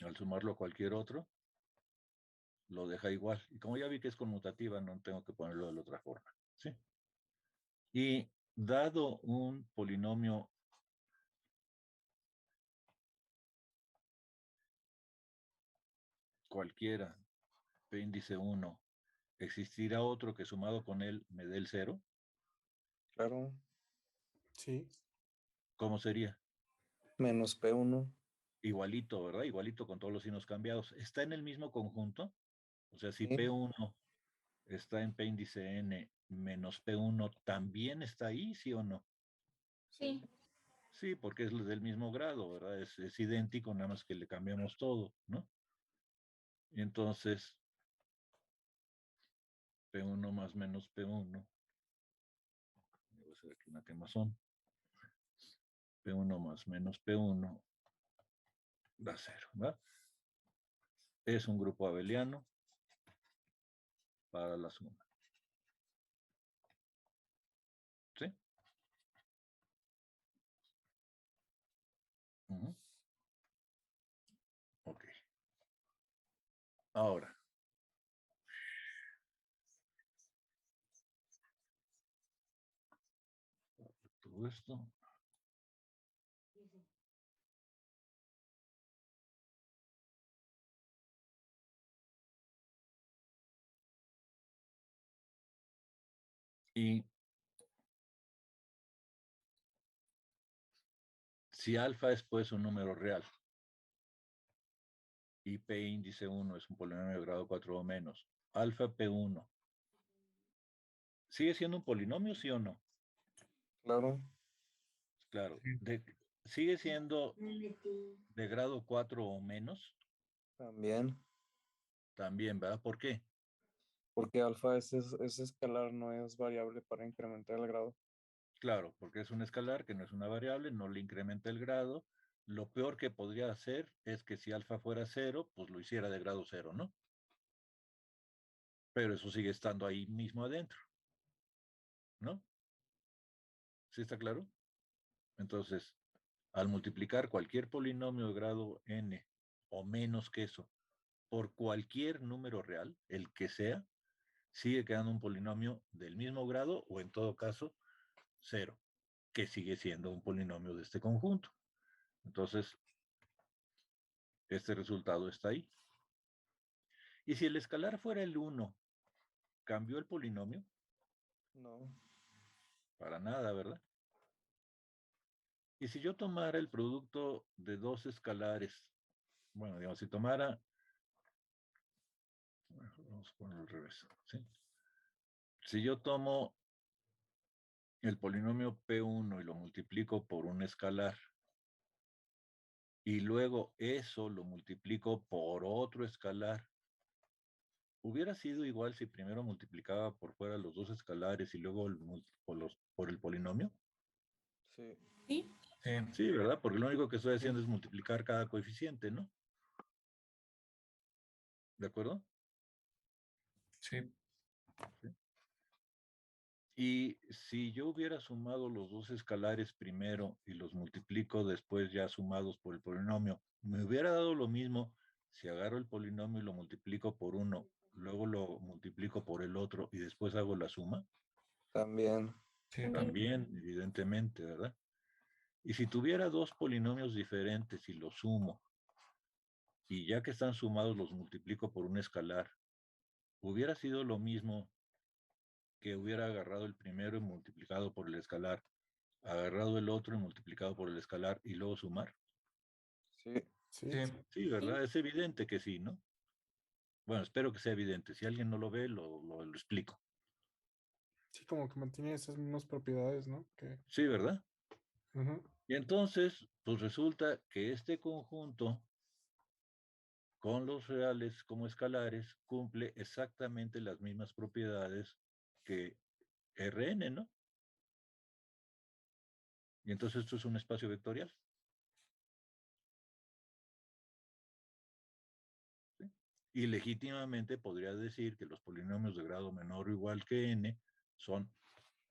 al sumarlo a cualquier otro, lo deja igual. Y como ya vi que es conmutativa, no tengo que ponerlo de la otra forma, ¿sí? Y dado un polinomio cualquiera, P índice 1, ¿existirá otro que sumado con él me dé el 0? Claro. Sí. ¿Cómo sería? Menos P1. Igualito, ¿verdad? Igualito con todos los signos cambiados. ¿Está en el mismo conjunto? O sea, si Sí. P1 está en P índice N menos P1, ¿también está ahí, sí o no? Sí. Sí, porque es del mismo grado, ¿verdad? Es idéntico, nada más que le cambiamos todo, ¿no? Y entonces, P1 más menos P1, voy a hacer aquí una quemazón. P1 más menos P1 da 0, ¿verdad? Es un grupo abeliano para la suma. ¿Sí? Uh-huh. Ok. Ahora. Todo esto. Y si alfa es pues un número real y P índice 1 es un polinomio de grado 4 o menos, alfa P1, ¿sigue siendo un polinomio, sí o no? Claro. Claro. ¿Sigue siendo de grado 4 o menos? También. También, ¿verdad? ¿Por qué? Porque alfa es escalar, no es variable para incrementar el grado. Claro, porque es un escalar que no es una variable, no le incrementa el grado. Lo peor que podría hacer es que si alfa fuera 0, pues lo hiciera de grado 0, ¿no? Pero eso sigue estando ahí mismo adentro, ¿no? ¿Sí está claro? Entonces, al multiplicar cualquier polinomio de grado n o menos que eso por cualquier número real, el que sea, sigue quedando un polinomio del mismo grado o en todo caso 0, que sigue siendo un polinomio de este conjunto. Entonces, este resultado está ahí. Y si el escalar fuera el 1, ¿cambió el polinomio? No. Para nada, ¿verdad? Y si yo tomara el producto de dos escalares, bueno, digamos, si tomara, vamos a ponerlo al revés, ¿sí? Si yo tomo el polinomio P1 y lo multiplico por un escalar, y luego eso lo multiplico por otro escalar, ¿hubiera sido igual si primero multiplicaba por fuera los dos escalares y luego por el polinomio? Sí. Sí. Sí, ¿verdad? Porque lo único que estoy haciendo es multiplicar cada coeficiente, ¿no? ¿De acuerdo? Sí. Sí. Y si yo hubiera sumado los dos escalares primero y los multiplico después ya sumados por el polinomio, me hubiera dado lo mismo si agarro el polinomio y lo multiplico por uno, luego lo multiplico por el otro y después hago la suma. También. Sí. También, evidentemente, ¿verdad? Y si tuviera dos polinomios diferentes y los sumo, y ya que están sumados los multiplico por un escalar, hubiera sido lo mismo que hubiera agarrado el primero y multiplicado por el escalar, agarrado el otro y multiplicado por el escalar y luego sumar. Sí. Sí. Sí. Sí, ¿verdad? Es evidente que sí, ¿no? Bueno, espero que sea evidente. Si alguien no lo ve, lo explico. Sí, como que mantiene esas mismas propiedades, ¿no? Que, Sí, ¿verdad? ujú. Y entonces, pues resulta que este conjunto con los reales como escalares cumple exactamente las mismas propiedades que Rn, ¿no? Y entonces esto es un espacio vectorial. ¿Sí? Y legítimamente podría decir que los polinomios de grado menor o igual que n son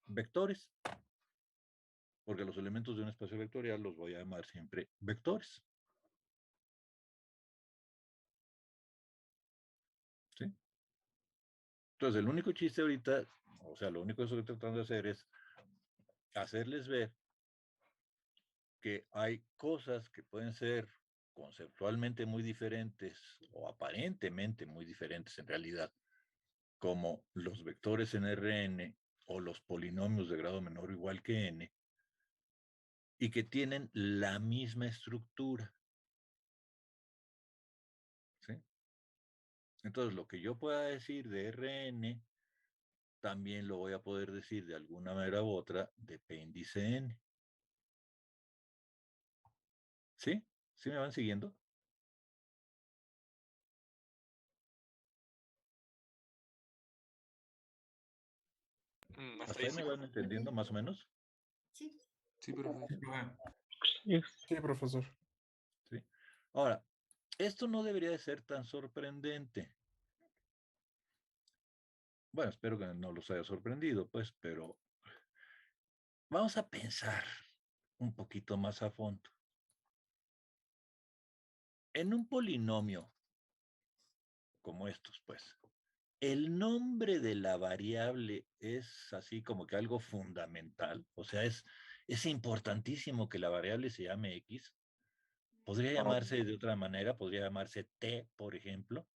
vectores, porque los elementos de un espacio vectorial los voy a llamar siempre vectores. ¿Sí? Entonces, el único chiste ahorita, o sea, lo único que estoy tratando de hacer es hacerles ver que hay cosas que pueden ser conceptualmente muy diferentes o aparentemente muy diferentes en realidad, como los vectores en Rn o los polinomios de grado menor o igual que n, y que tienen la misma estructura. ¿Sí? Entonces, lo que yo pueda decir de Rn, también lo voy a poder decir de alguna manera u otra de P índice n. ¿Sí? ¿Sí me van siguiendo? Hasta ¿Hasta ahí ahí me sí. van entendiendo más o menos? Sí. Sí, profe. Sí, profe. Sí. Sí, profesor. ¿Sí? Ahora, esto no debería de ser tan sorprendente. Bueno, espero que no los haya sorprendido, pues, pero vamos a pensar un poquito más a fondo. En un polinomio como estos, pues, el nombre de la variable es así como que algo fundamental, o sea, es importantísimo que la variable se llame X. Podría llamarse de otra manera, podría llamarse T, por ejemplo,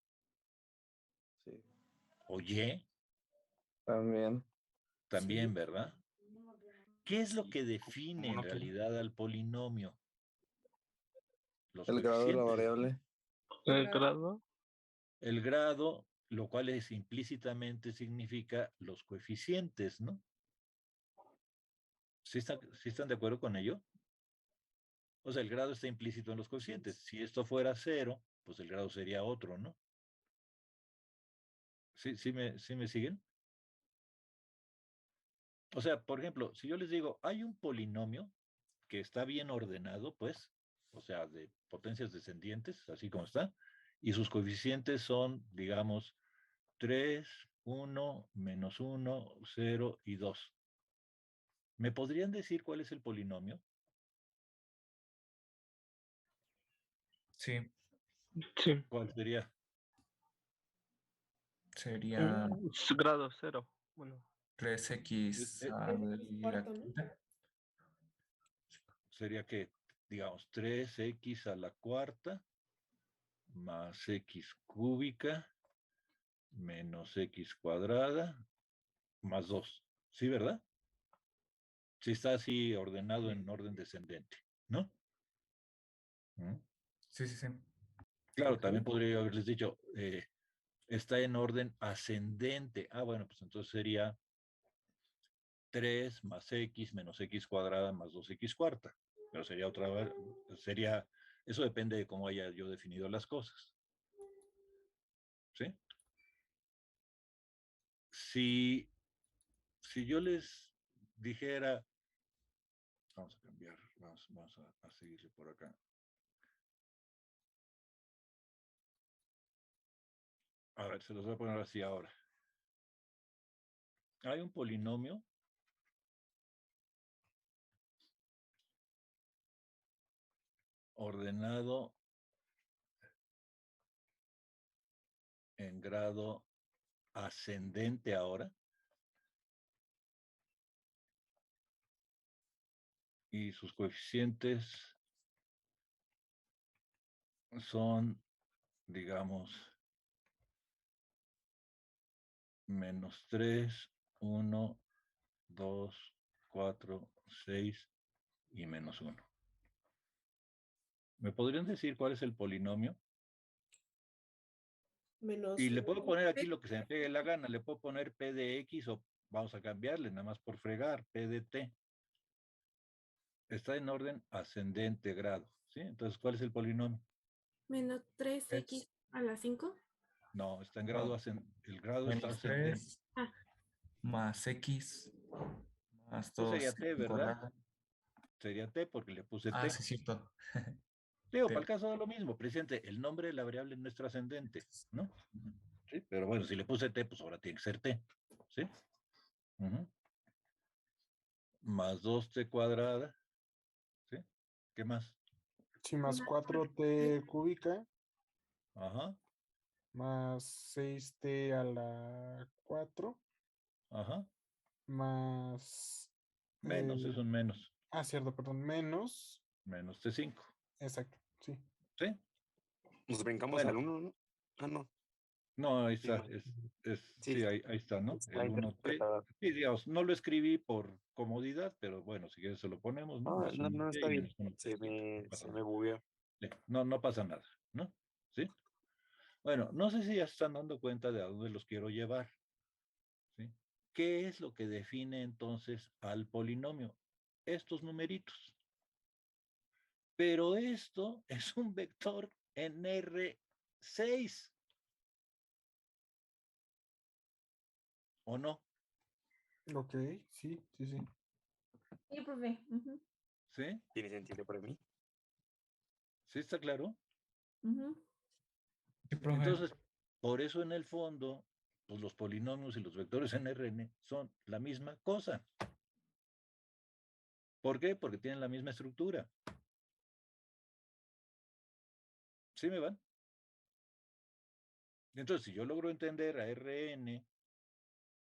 Sí. o Y, También. también, Sí. ¿verdad? ¿Qué es lo Sí, que como define en uno quiera. realidad al polinomio? Los El grado de la coeficientes, ¿no? variable. El grado. El grado, lo cual es implícitamente significa los coeficientes, ¿no? ¿Sí están de acuerdo con ello? O sea, el grado está implícito en los coeficientes. Si esto fuera 0, pues el grado sería otro, ¿no? ¿Sí me siguen? O sea, por ejemplo, si yo les digo, hay un polinomio que está bien ordenado, pues, o sea, de potencias descendientes, así como está, y sus coeficientes son, digamos, 3, 1, -1, 0 y 2. ¿Me podrían decir cuál es el polinomio? Sí, Sí. ¿Cuál sería? sería Grado 0. Bueno. 3x Eh, a la Cuarto, ¿no? quinta. Sería que, digamos, 3x a la cuarta más x cúbica menos x cuadrada más 2. ¿Sí, verdad? Sí está así ordenado en orden descendente, ¿no? ¿Mm? Sí, sí, sí. Claro, Ok. también podría yo haberles dicho, está en orden ascendente. Ah, bueno, pues entonces sería 3 más x menos x cuadrada más 2x cuarta. Pero sería eso depende de cómo haya yo definido las cosas. ¿Sí? Si yo les dijera, vamos a cambiar, vamos a seguirle por acá. A ver, se los voy a poner así ahora. Hay un polinomio ordenado en grado ascendente ahora. y sus coeficientes son, digamos, -3, 1, 2, 4, 6 y -1. ¿Me podrían decir cuál es el polinomio? Menos Y le puedo 1. poner aquí lo que se me pegue la gana. Le puedo poner P de X o vamos a cambiarle nada más por fregar, P de T. Está en orden ascendente grado, ¿sí? Entonces, ¿cuál es el polinomio? Menos 3x a la 5. No, está en grado ascendente. El grado está Menos ascendente. 3 Ah. más X más Esto 2 sería T, ¿verdad? cuadrado. Sería T porque le puse Ah, T. sí, es cierto. Digo, T. para el caso de lo mismo, presidente, el nombre de la variable no es ascendente, ¿no? Sí, pero bueno, si le puse T, pues ahora tiene que ser T, ¿sí? Más 2T cuadrada, ¿sí? ¿Qué más? Sí, más 4t cúbica, Ajá, más 6t a la 4, ajá. más... Menos, es un menos. Cierto, perdón, menos. Menos T5, Exacto, sí. ¿sí? Nos brincamos Bueno. al 1, ¿no? Ah, no. No, ahí Sí, está, mal. sí, ahí está, ¿no? Está El 1T. interpretado. Sí, digamos, no lo escribí por comodidad, pero bueno, si quieres se lo ponemos, ¿no? Ah, Más no, 1T no, está y bien. menos 1T. Se No pasa me nada. bugueó. Sí, no pasa nada, ¿no? ¿Sí? Bueno, no sé si ya se están dando cuenta de a dónde los quiero llevar, ¿sí? ¿Qué es lo que define entonces al polinomio? Estos numeritos. Pero esto es un vector en R6. ¿O no? Ok, sí. Sí, profe. Ujú, ¿Sí? ¿Tiene sentido para mí? ¿Sí está claro? ujú. Sí, profe. Entonces, por eso en el fondo, pues los polinomios y los vectores en Rn son la misma cosa. ¿Por qué? Porque tienen la misma estructura. ¿Sí me van? Entonces, si yo logro entender a Rn,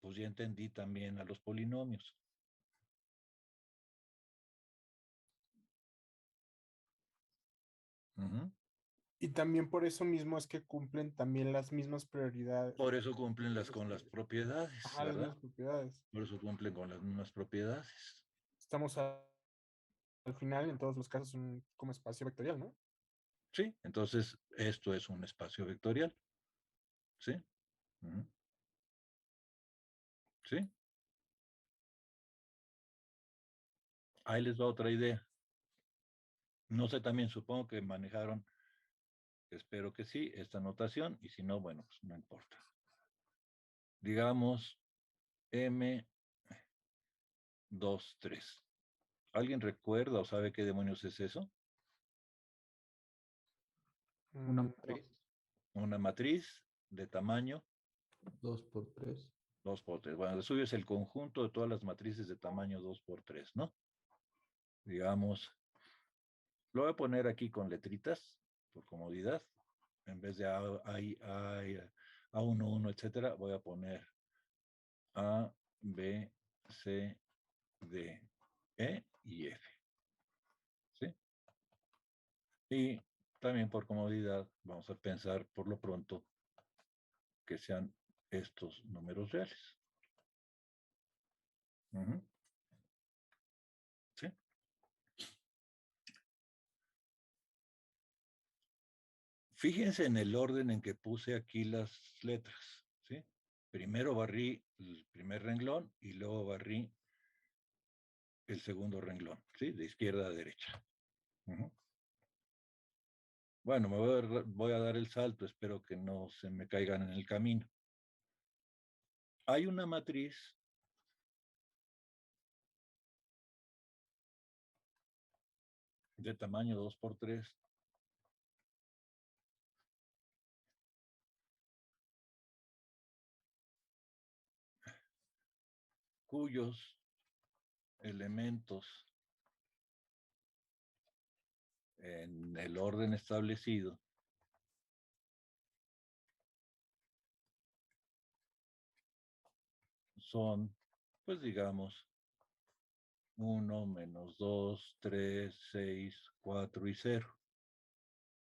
pues ya entendí también a los polinomios. Y también por eso mismo es que cumplen también las mismas prioridades. Por eso cumplen con las propiedades, Ajá, las ¿verdad? mismas propiedades. Por eso cumplen con las mismas propiedades. Estamos al final, en todos los casos, como espacio vectorial, ¿no? Sí, entonces esto es un espacio vectorial. ¿Sí? ¿Sí? Ahí les va otra idea. No sé, también supongo que manejaron, espero que sí, esta notación, y si no, bueno, pues no importa. Digamos, M2, 3. ¿Alguien recuerda o sabe qué demonios es eso? Una No. matriz, Una matriz de tamaño 2 por 3. 2 por 3. Bueno, el suyo es el conjunto de todas las matrices de tamaño 2 por 3, ¿no? Digamos, lo voy a poner aquí con letritas, por comodidad. En vez de A1, 1, etcétera, voy a poner A, B, C, D, E y F. ¿Sí? Y también por comodidad vamos a pensar por lo pronto que sean estos números reales. ¿Sí? Fíjense en el orden en que puse aquí las letras, ¿sí? Primero barrí el primer renglón y luego barrí el segundo renglón, ¿sí? De izquierda a derecha. Bueno, voy a dar el salto, espero que no se me caigan en el camino. Hay una matriz de tamaño 2 por 3 cuyos elementos en el orden establecido son, pues digamos, 1, menos 2, 3, 6, 4 y 0.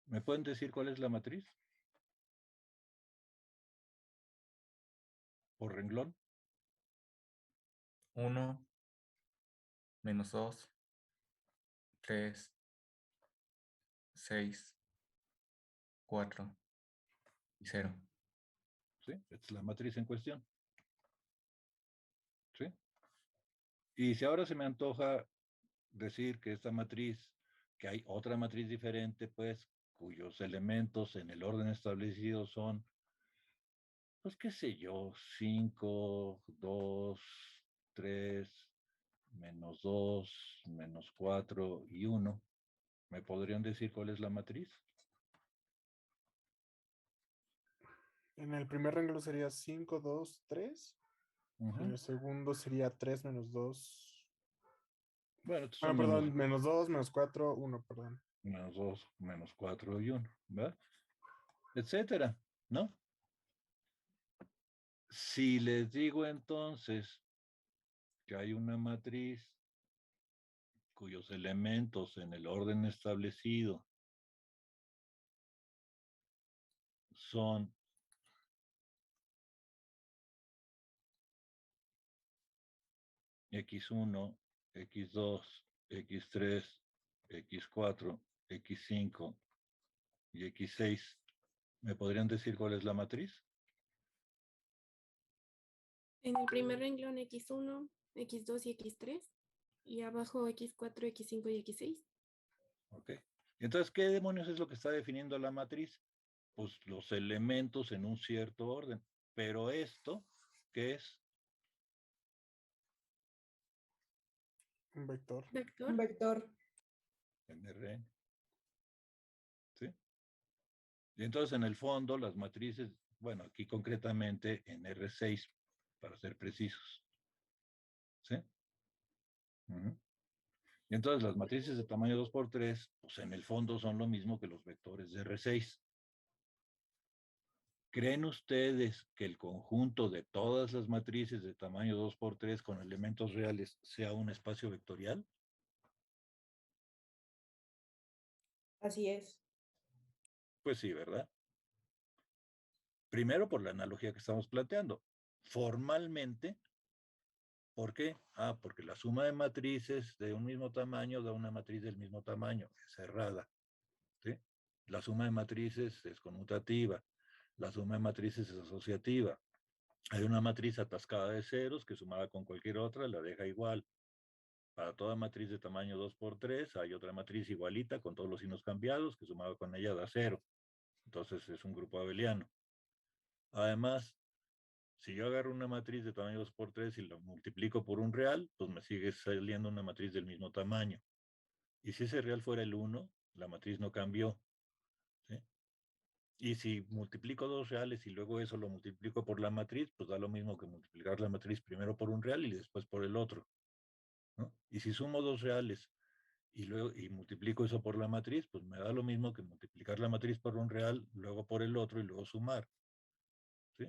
¿Me pueden decir cuál es la matriz? Por renglón. 1, menos 2, 3, 6, 4 y 0. ¿Sí? Es la matriz en cuestión. ¿Sí? Y si ahora se me antoja decir que esta matriz, que hay otra matriz diferente, pues, cuyos elementos en el orden establecido son, pues, qué sé yo, 5, 2, 3, menos 2, menos 4 y 1. ¿Me podrían decir cuál es la matriz? En el primer renglón sería 5, 2, 3. Ujú. En el segundo sería 3 menos 2. Bueno, estos Bueno, son perdón, menos 2, menos 4, 1, perdón. menos 2, menos 4 y 1, ¿verdad? Etcétera, ¿no? Si les digo entonces que hay una matriz cuyos elementos en el orden establecido son x1, x2, x3, x4, x5 y x6, ¿me podrían decir cuál es la matriz? En el primer renglón X1, X2 y X3. Y abajo X4, X5 y X6. Ok. Entonces, ¿qué demonios es lo que está definiendo la matriz? Pues los elementos en un cierto orden. Pero esto, ¿qué es? Un vector. Un vector. En Rn. ¿Sí? Y entonces, en el fondo, las matrices, bueno, aquí concretamente en R6, para ser precisos. ¿Sí? Ujú. Y entonces, las matrices de tamaño 2×3, pues en el fondo son lo mismo que los vectores de R6. ¿Creen ustedes que el conjunto de todas las matrices de tamaño 2×3 con elementos reales sea un espacio vectorial? Así es. Pues sí, ¿verdad? Primero por la analogía que estamos planteando. Formalmente, ¿por qué? Porque la suma de matrices de un mismo tamaño da una matriz del mismo tamaño, es cerrada. ¿Sí? La suma de matrices es conmutativa. La suma de matrices es asociativa. Hay una matriz atascada de ceros que sumada con cualquier otra la deja igual. Para toda matriz de tamaño 2×3 hay otra matriz igualita con todos los signos cambiados que sumado con ella da 0. Entonces es un grupo abeliano. Además, si yo agarro una matriz de tamaño 2×3 y lo multiplico por un real, pues me sigue saliendo una matriz del mismo tamaño. Y si ese real fuera el 1, la matriz no cambió. ¿Sí? Y si multiplico dos reales y luego eso lo multiplico por la matriz, pues da lo mismo que multiplicar la matriz primero por un real y después por el otro. ¿No? Y si sumo dos reales y luego multiplico eso por la matriz, pues me da lo mismo que multiplicar la matriz por un real, luego por el otro y luego sumar. ¿Sí?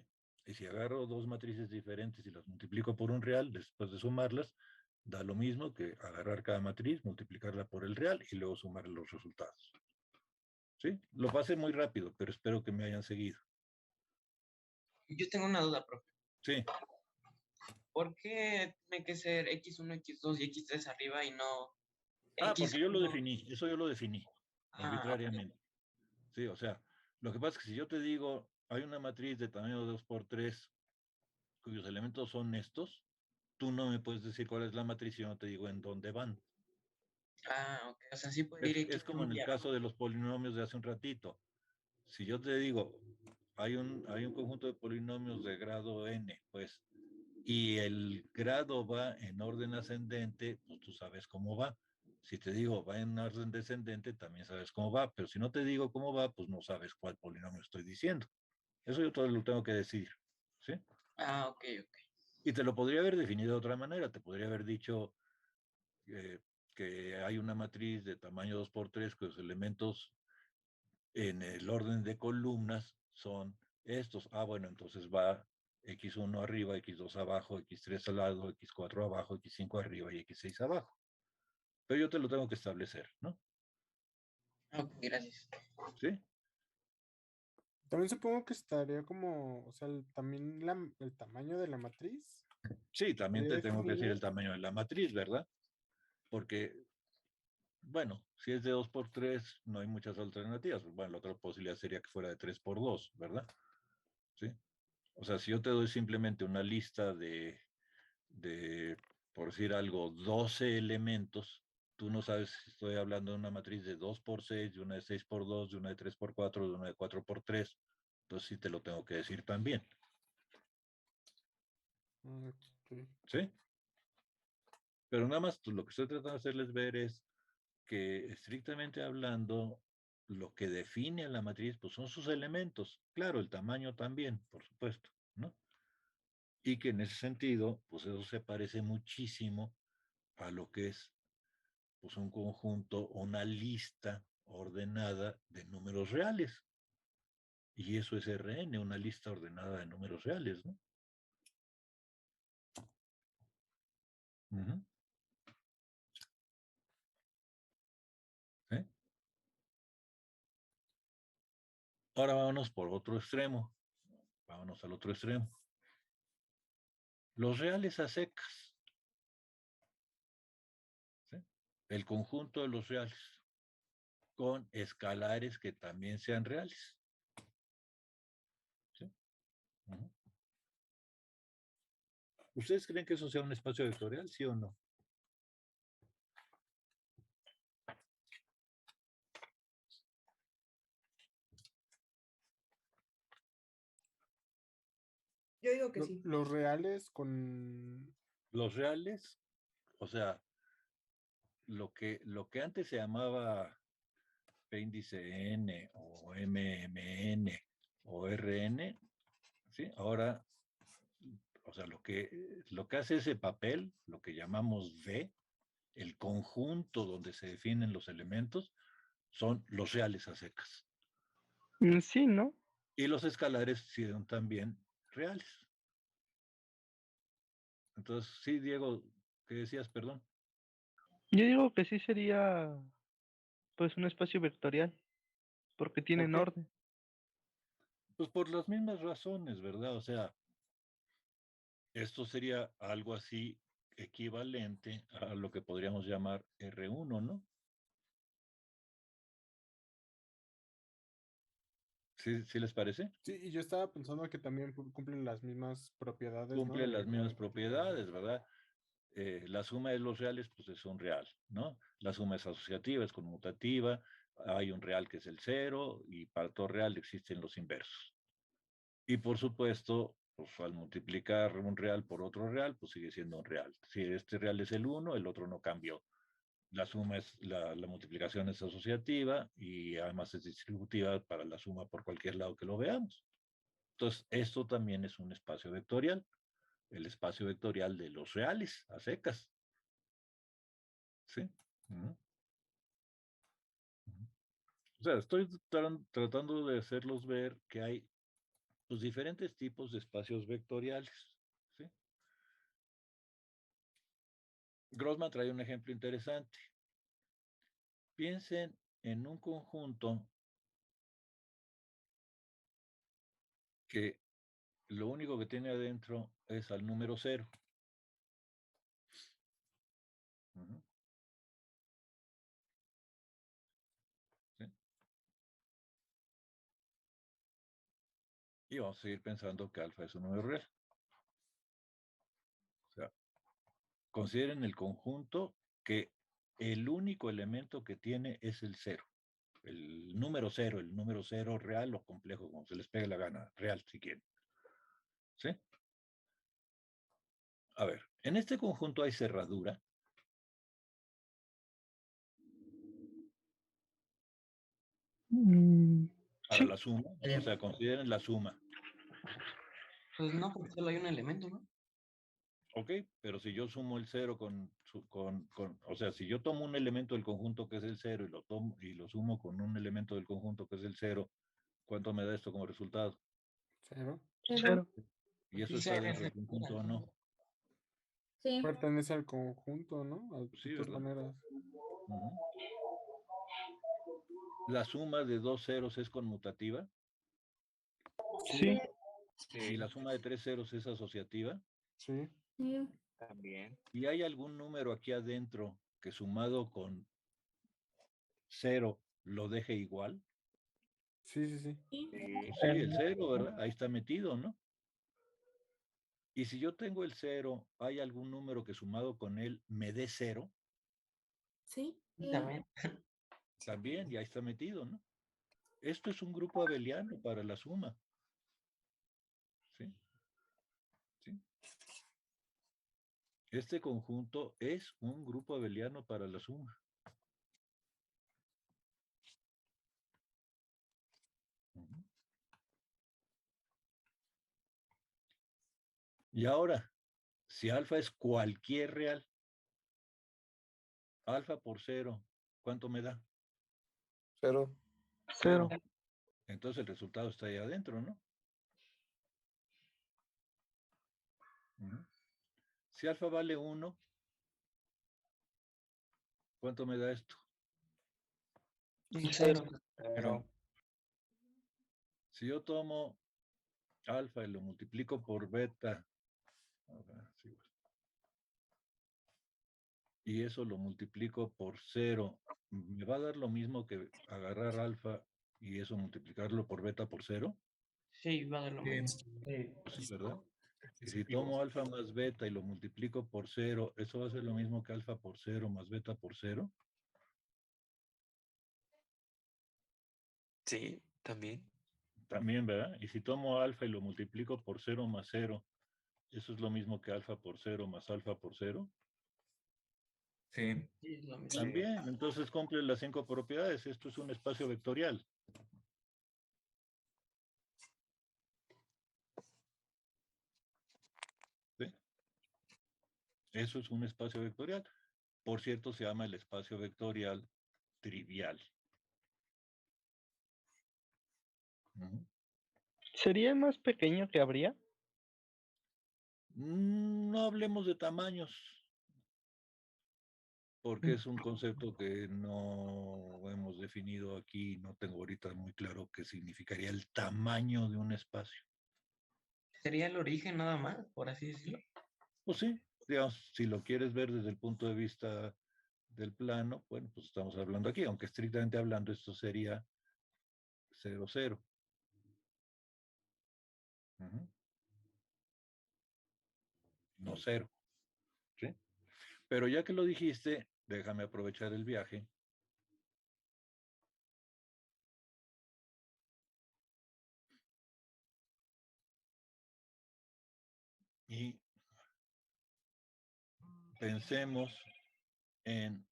Y si agarro dos matrices diferentes y las multiplico por un real, después de sumarlas, da lo mismo que agarrar cada matriz, multiplicarla por el real y luego sumar los resultados. ¿Sí? Lo pasé muy rápido, pero espero que me hayan seguido. Yo tengo una duda, profe. Sí. ¿Por qué tiene que ser X1, X2 y X3 arriba y no Porque yo lo X1? definí, eso yo lo definí arbitrariamente. Sí, o sea, lo que pasa es que si yo te digo, hay una matriz de tamaño 2×3 cuyos elementos son estos, tú no me puedes decir cuál es la matriz si yo no te digo en dónde van. Ok. O sea, sí puede ir Es como en el caso de los polinomios de hace un ratito. Si yo te digo, hay un conjunto de polinomios de grado n, pues, y el grado va en orden ascendente, pues tú sabes cómo va. Si te digo va en orden descendente, también sabes cómo va, pero si no te digo cómo va, pues no sabes cuál polinomio estoy diciendo. Eso yo todo lo tengo que decir, ¿sí? Ok. Y te lo podría haber definido de otra manera, te podría haber dicho que hay una matriz de tamaño 2×3 cuyos elementos en el orden de columnas son estos. Bueno, entonces va X1 arriba, X2 abajo, X3 al lado, X4 abajo, X5 arriba y X6 abajo. Pero yo te lo tengo que establecer, ¿no? Ok, gracias. ¿Sí? También supongo que estaría como, o sea, también el tamaño de la matriz. Sí, también te ¿Estaría tengo que decir el definido? tamaño de la matriz, ¿verdad? Porque, bueno, si es de 2 por 3, no hay muchas alternativas. Bueno, la otra posibilidad sería que fuera de 3 por 2, ¿verdad? ¿Sí? O sea, si yo te doy simplemente una lista por decir algo, 12 elementos, tú no sabes si estoy hablando de una matriz de 2 por 6, de una de 6 por 2, de una de 3 por 4, de una de 4 por 3. Entonces sí te lo tengo que decir también. Ok. ¿Sí? Pero nada más lo que estoy tratando de hacerles ver es que estrictamente hablando, lo que define a la matriz pues son sus elementos. Claro, el tamaño también, por supuesto, ¿no? Y que en ese sentido, pues eso se parece muchísimo a lo que es pues un conjunto, una lista ordenada de números reales. Y eso es Rn, una lista ordenada de números reales, ¿no? Uh-huh. ¿Sí? Ahora vámonos por otro extremo. Vámonos al otro extremo. Los reales a secas. ¿Sí? El conjunto de los reales con escalares que también sean reales. ¿Sí? Uh-huh. ¿Ustedes creen que eso sea un espacio vectorial, sí o no? Yo digo que sí. Los reales con... Los reales, o sea, lo que antes se llamaba índice N o MMN o RN, ¿sí? Ahora, o sea, lo que hace ese papel, lo que llamamos V, el conjunto donde se definen los elementos, son los reales a secas. Sí, ¿no? Y los escalares son también reales. Entonces, sí, Diego, ¿qué decías? Perdón. Yo digo que sí sería pues un espacio vectorial, porque ¿Por tienen qué? orden. Pues por las mismas razones, ¿verdad? O sea, esto sería algo así equivalente a lo que podríamos llamar R1, ¿no? ¿Sí les parece? Sí, y yo estaba pensando que también cumplen las mismas propiedades, ¿no? Cumple las mismas De propiedades, ¿verdad? La suma de los reales, pues es un real, ¿no? La suma es asociativa, es conmutativa, hay un real que es el 0 y para todo real existen los inversos. Y por supuesto, pues al multiplicar un real por otro real, pues sigue siendo un real. Si este real es el 1, el otro no cambió. La suma la multiplicación es asociativa y además es distributiva para la suma por cualquier lado que lo veamos. Entonces, esto también es un espacio vectorial, el espacio vectorial de los reales, a secas. ¿Sí? Uh-huh. Uh-huh. O sea, estoy tratando de hacerlos ver que hay pues, diferentes tipos de espacios vectoriales. ¿Sí? Grossman trae un ejemplo interesante. Piensen en un conjunto que lo único que tiene adentro es al número 0. Uh-huh. ¿Sí? Y vamos a seguir pensando que alfa es un número real. O sea, consideren el conjunto que el único elemento que tiene es el 0. El número 0 real o complejo, como se les pegue la gana, real si quieren. ¿Sí? A ver, en este conjunto hay cerradura. Para Sí. la suma, o sea, consideren la suma. Pues no, porque solo hay un elemento, ¿no? Ok, pero si yo sumo el 0 o sea, si yo tomo un elemento del conjunto que es el 0 y lo sumo con un elemento del conjunto que es el 0, ¿cuánto me da esto como resultado? 0. Cero. Y eso Sí, está se dentro del reestructura, conjunto o ¿no? no. Sí. Pertenece al conjunto, ¿no? Sí, De todas ¿verdad? maneras. Ujú. La suma de dos ceros es conmutativa Sí. y la suma de tres ceros es asociativa. Sí. Sí. También. ¿Y hay algún número aquí adentro que sumado con cero lo deje igual? Sí, sí, sí. Sí. Pues sí, el cero, ¿verdad? Ahí está metido, ¿no? Y si yo tengo el cero, ¿hay algún número que sumado con él me dé cero? Sí. También. También, y ahí está metido, ¿no? Esto es un grupo abeliano para la suma. ¿Sí? ¿Sí? Este conjunto es un grupo abeliano para la suma. Ujú. Y ahora, si alfa es cualquier real, alfa por cero, ¿cuánto me da? 0. Cero. Entonces el resultado está ahí adentro, ¿no? Ujú. Si alfa vale 1, ¿cuánto me da esto? Un cero. Pero Si yo tomo alfa y lo multiplico por beta, sí, y eso lo multiplico por 0, ¿me va a dar lo mismo que agarrar alfa y eso multiplicarlo por beta por 0? Sí, va a dar lo mismo. Sí, ¿verdad? Y si tomo alfa más beta y lo multiplico por 0, ¿eso va a ser lo mismo que alfa por 0 más beta por 0? sí, también. También, ¿verdad? Y si tomo alfa y lo multiplico por 0 más 0, ¿eso es lo mismo que alfa por 0 más alfa por 0? Sí. Sí, es lo mismo. También, entonces cumple las 5 propiedades. Esto es un espacio vectorial. ¿Sí? Eso es un espacio vectorial. Por cierto, se llama el espacio vectorial trivial. Ujú. ¿Sería el más pequeño que habría? No hablemos de tamaños, porque es un concepto que no hemos definido aquí. No tengo ahorita muy claro qué significaría el tamaño de un espacio. Sería el origen nada más, por así decirlo. Pues sí, digamos, si lo quieres ver desde el punto de vista del plano, bueno, pues estamos hablando aquí, aunque estrictamente hablando esto sería 0, 0. Ujú. No 0, ¿sí? Pero ya que lo dijiste, déjame aprovechar el viaje. Y pensemos en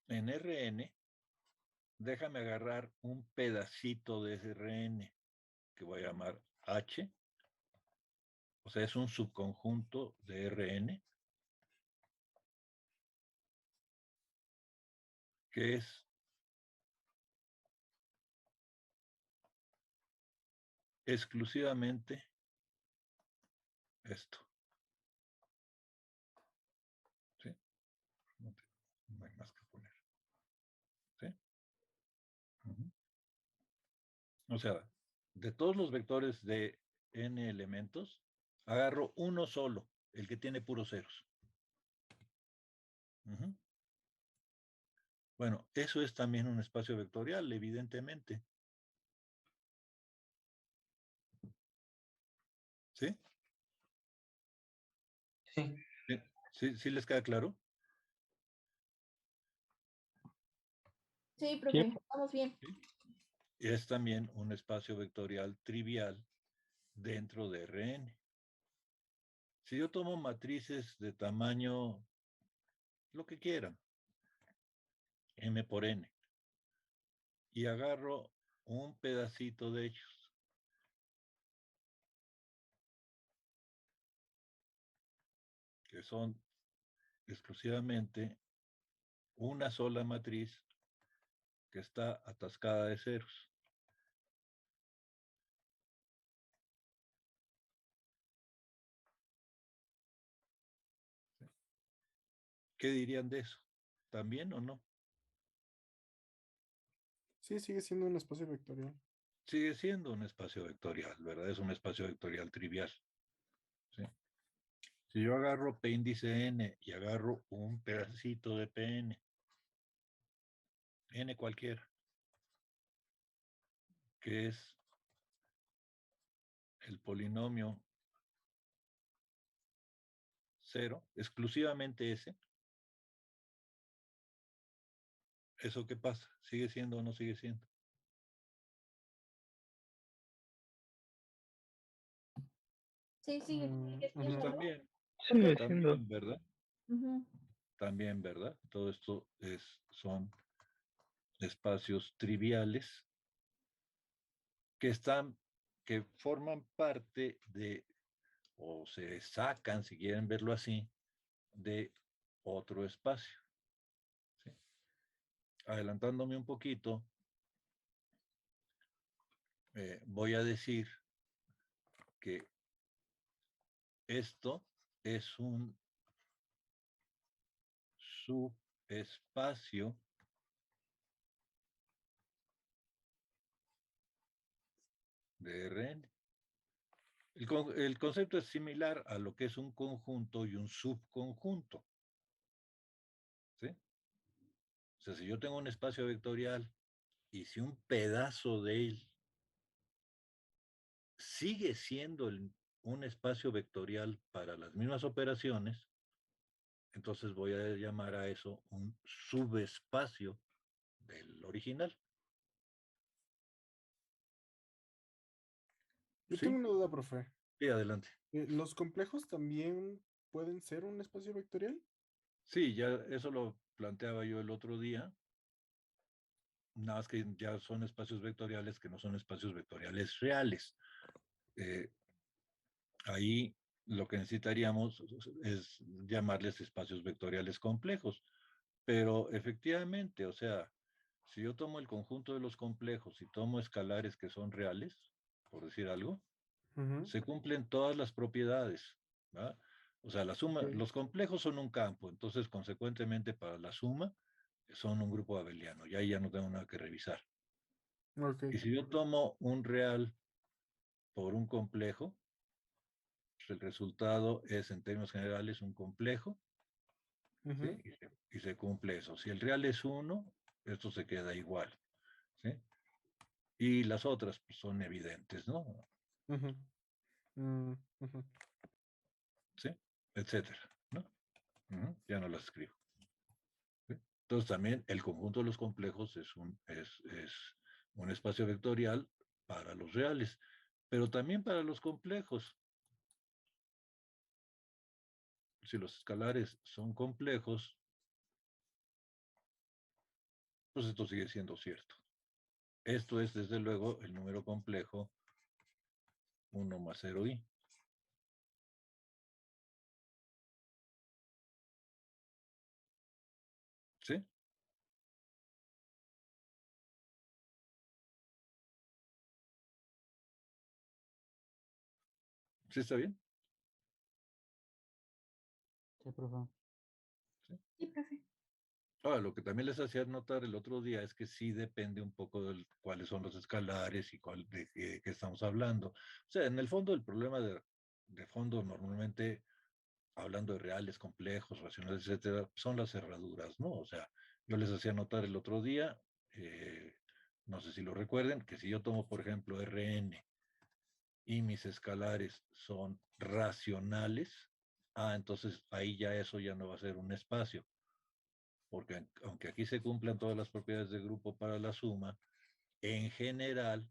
Rn. Déjame agarrar un pedacito de ese Rn que voy a llamar H. O sea, es un subconjunto de Rn que es exclusivamente esto. ¿Sí? No hay más que poner. ¿Sí? Uh-huh. O sea, de todos los vectores de n elementos, agarro uno solo, el que tiene puros ceros. Uh-huh. Bueno, eso es también un espacio vectorial, evidentemente. ¿Sí? Sí. ¿Sí les queda claro? Sí, profe, estamos bien. ¿Sí? Es también un espacio vectorial trivial dentro de Rn. Si yo tomo matrices de tamaño, lo que quieran, m por n, y agarro un pedacito de ellos, que son exclusivamente una sola matriz que está atascada de ceros. ¿Qué dirían de eso? ¿También o no? Sí, sigue siendo un espacio vectorial. Sigue siendo un espacio vectorial, ¿verdad? Es un espacio vectorial trivial. ¿Sí? Si yo agarro P índice n y agarro un pedacito de Pn, n cualquiera, que es el polinomio 0, exclusivamente ese, ¿eso qué pasa? ¿Sigue siendo o no sigue siendo? Sí, sigue siendo, ¿no? También, Sigue siendo. también, ¿verdad? Ujú. También, ¿verdad? Todo esto son espacios triviales que forman parte de, o se sacan, si quieren verlo así, de otro espacio. ¿Sí? Adelantándome un poquito, voy a decir que esto es un subespacio de Rn. El concepto es similar a lo que es un conjunto y un subconjunto. ¿Sí? O sea, si yo tengo un espacio vectorial y si un pedazo de él sigue siendo un espacio vectorial para las mismas operaciones, entonces voy a llamar a eso un subespacio del original. Yo ¿Sí? tengo una duda, profe. Sí, adelante. ¿Los complejos también pueden ser un espacio vectorial? Sí, ya eso lo planteaba yo el otro día. Nada más que ya son espacios vectoriales que no son espacios vectoriales reales. Ahí lo que necesitaríamos es llamarles espacios vectoriales complejos. Pero efectivamente, o sea, si yo tomo el conjunto de los complejos y tomo escalares que son reales, por decir algo, se cumplen todas las propiedades, ¿verdad? O sea, la suma, los complejos son un campo, entonces consecuentemente para la suma son un grupo abeliano, y ahí ya no tengo nada que revisar. Y si yo tomo un real por un complejo, pues el resultado es en términos generales un complejo, ¿sí? Y se cumple eso. Si el real es 1, esto se queda igual, ¿sí? Y las otras pues, son evidentes, ¿no? ¿Sí? Etcétera, ¿no? Ya no las escribo. ¿Sí? Entonces también el conjunto de los complejos es un espacio vectorial para los reales, pero también para los complejos. Si los escalares son complejos, pues esto sigue siendo cierto. Esto es, desde luego, el número complejo 1 más 0i. ¿Sí? ¿Sí está bien? Sí, profe. Sí, profe. Ahora, lo que también les hacía notar el otro día es que sí depende un poco de cuáles son los escalares y de qué estamos hablando. O sea, en el fondo, el problema de fondo, normalmente, hablando de reales, complejos, racionales, etcétera, son las cerraduras, ¿no? O sea, yo les hacía notar el otro día, no sé si lo recuerden, que si yo tomo, por ejemplo, Rn y mis escalares son racionales, entonces ahí ya eso ya no va a ser un espacio, porque aunque aquí se cumplan todas las propiedades de grupo para la suma, en general,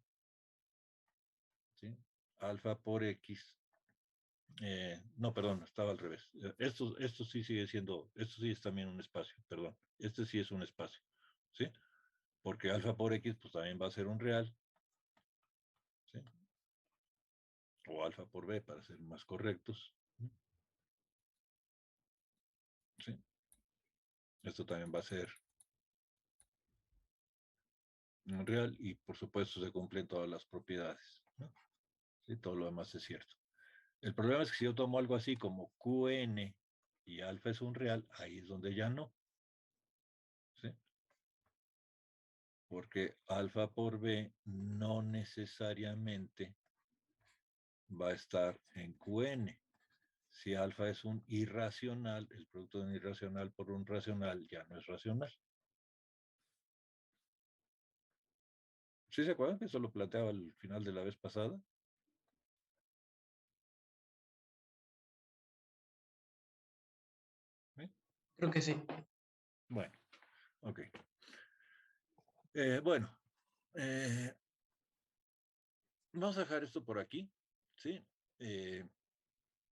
¿sí? Alfa por X, no, perdón, estaba al revés. Esto sí sigue siendo, esto sí es también un espacio, perdón, este sí es un espacio, ¿sí? Porque alfa por X pues también va a ser un real, ¿sí? O alfa por B para ser más correctos, ¿sí? Esto también va a ser un real y por supuesto se cumplen todas las propiedades, ¿no? ¿Sí? Todo lo demás es cierto. El problema es que si yo tomo algo así como Qn y alfa es un real, ahí es donde ya no. ¿Sí? Porque alfa por B no necesariamente va a estar en QN. Si alfa es un irracional, el producto de un irracional por un racional ya no es racional. ¿Sí se acuerdan que eso lo planteaba al final de la vez pasada? ¿Sí? Creo que sí. Bueno, ok. Bueno, vamos a dejar esto por aquí, ¿sí?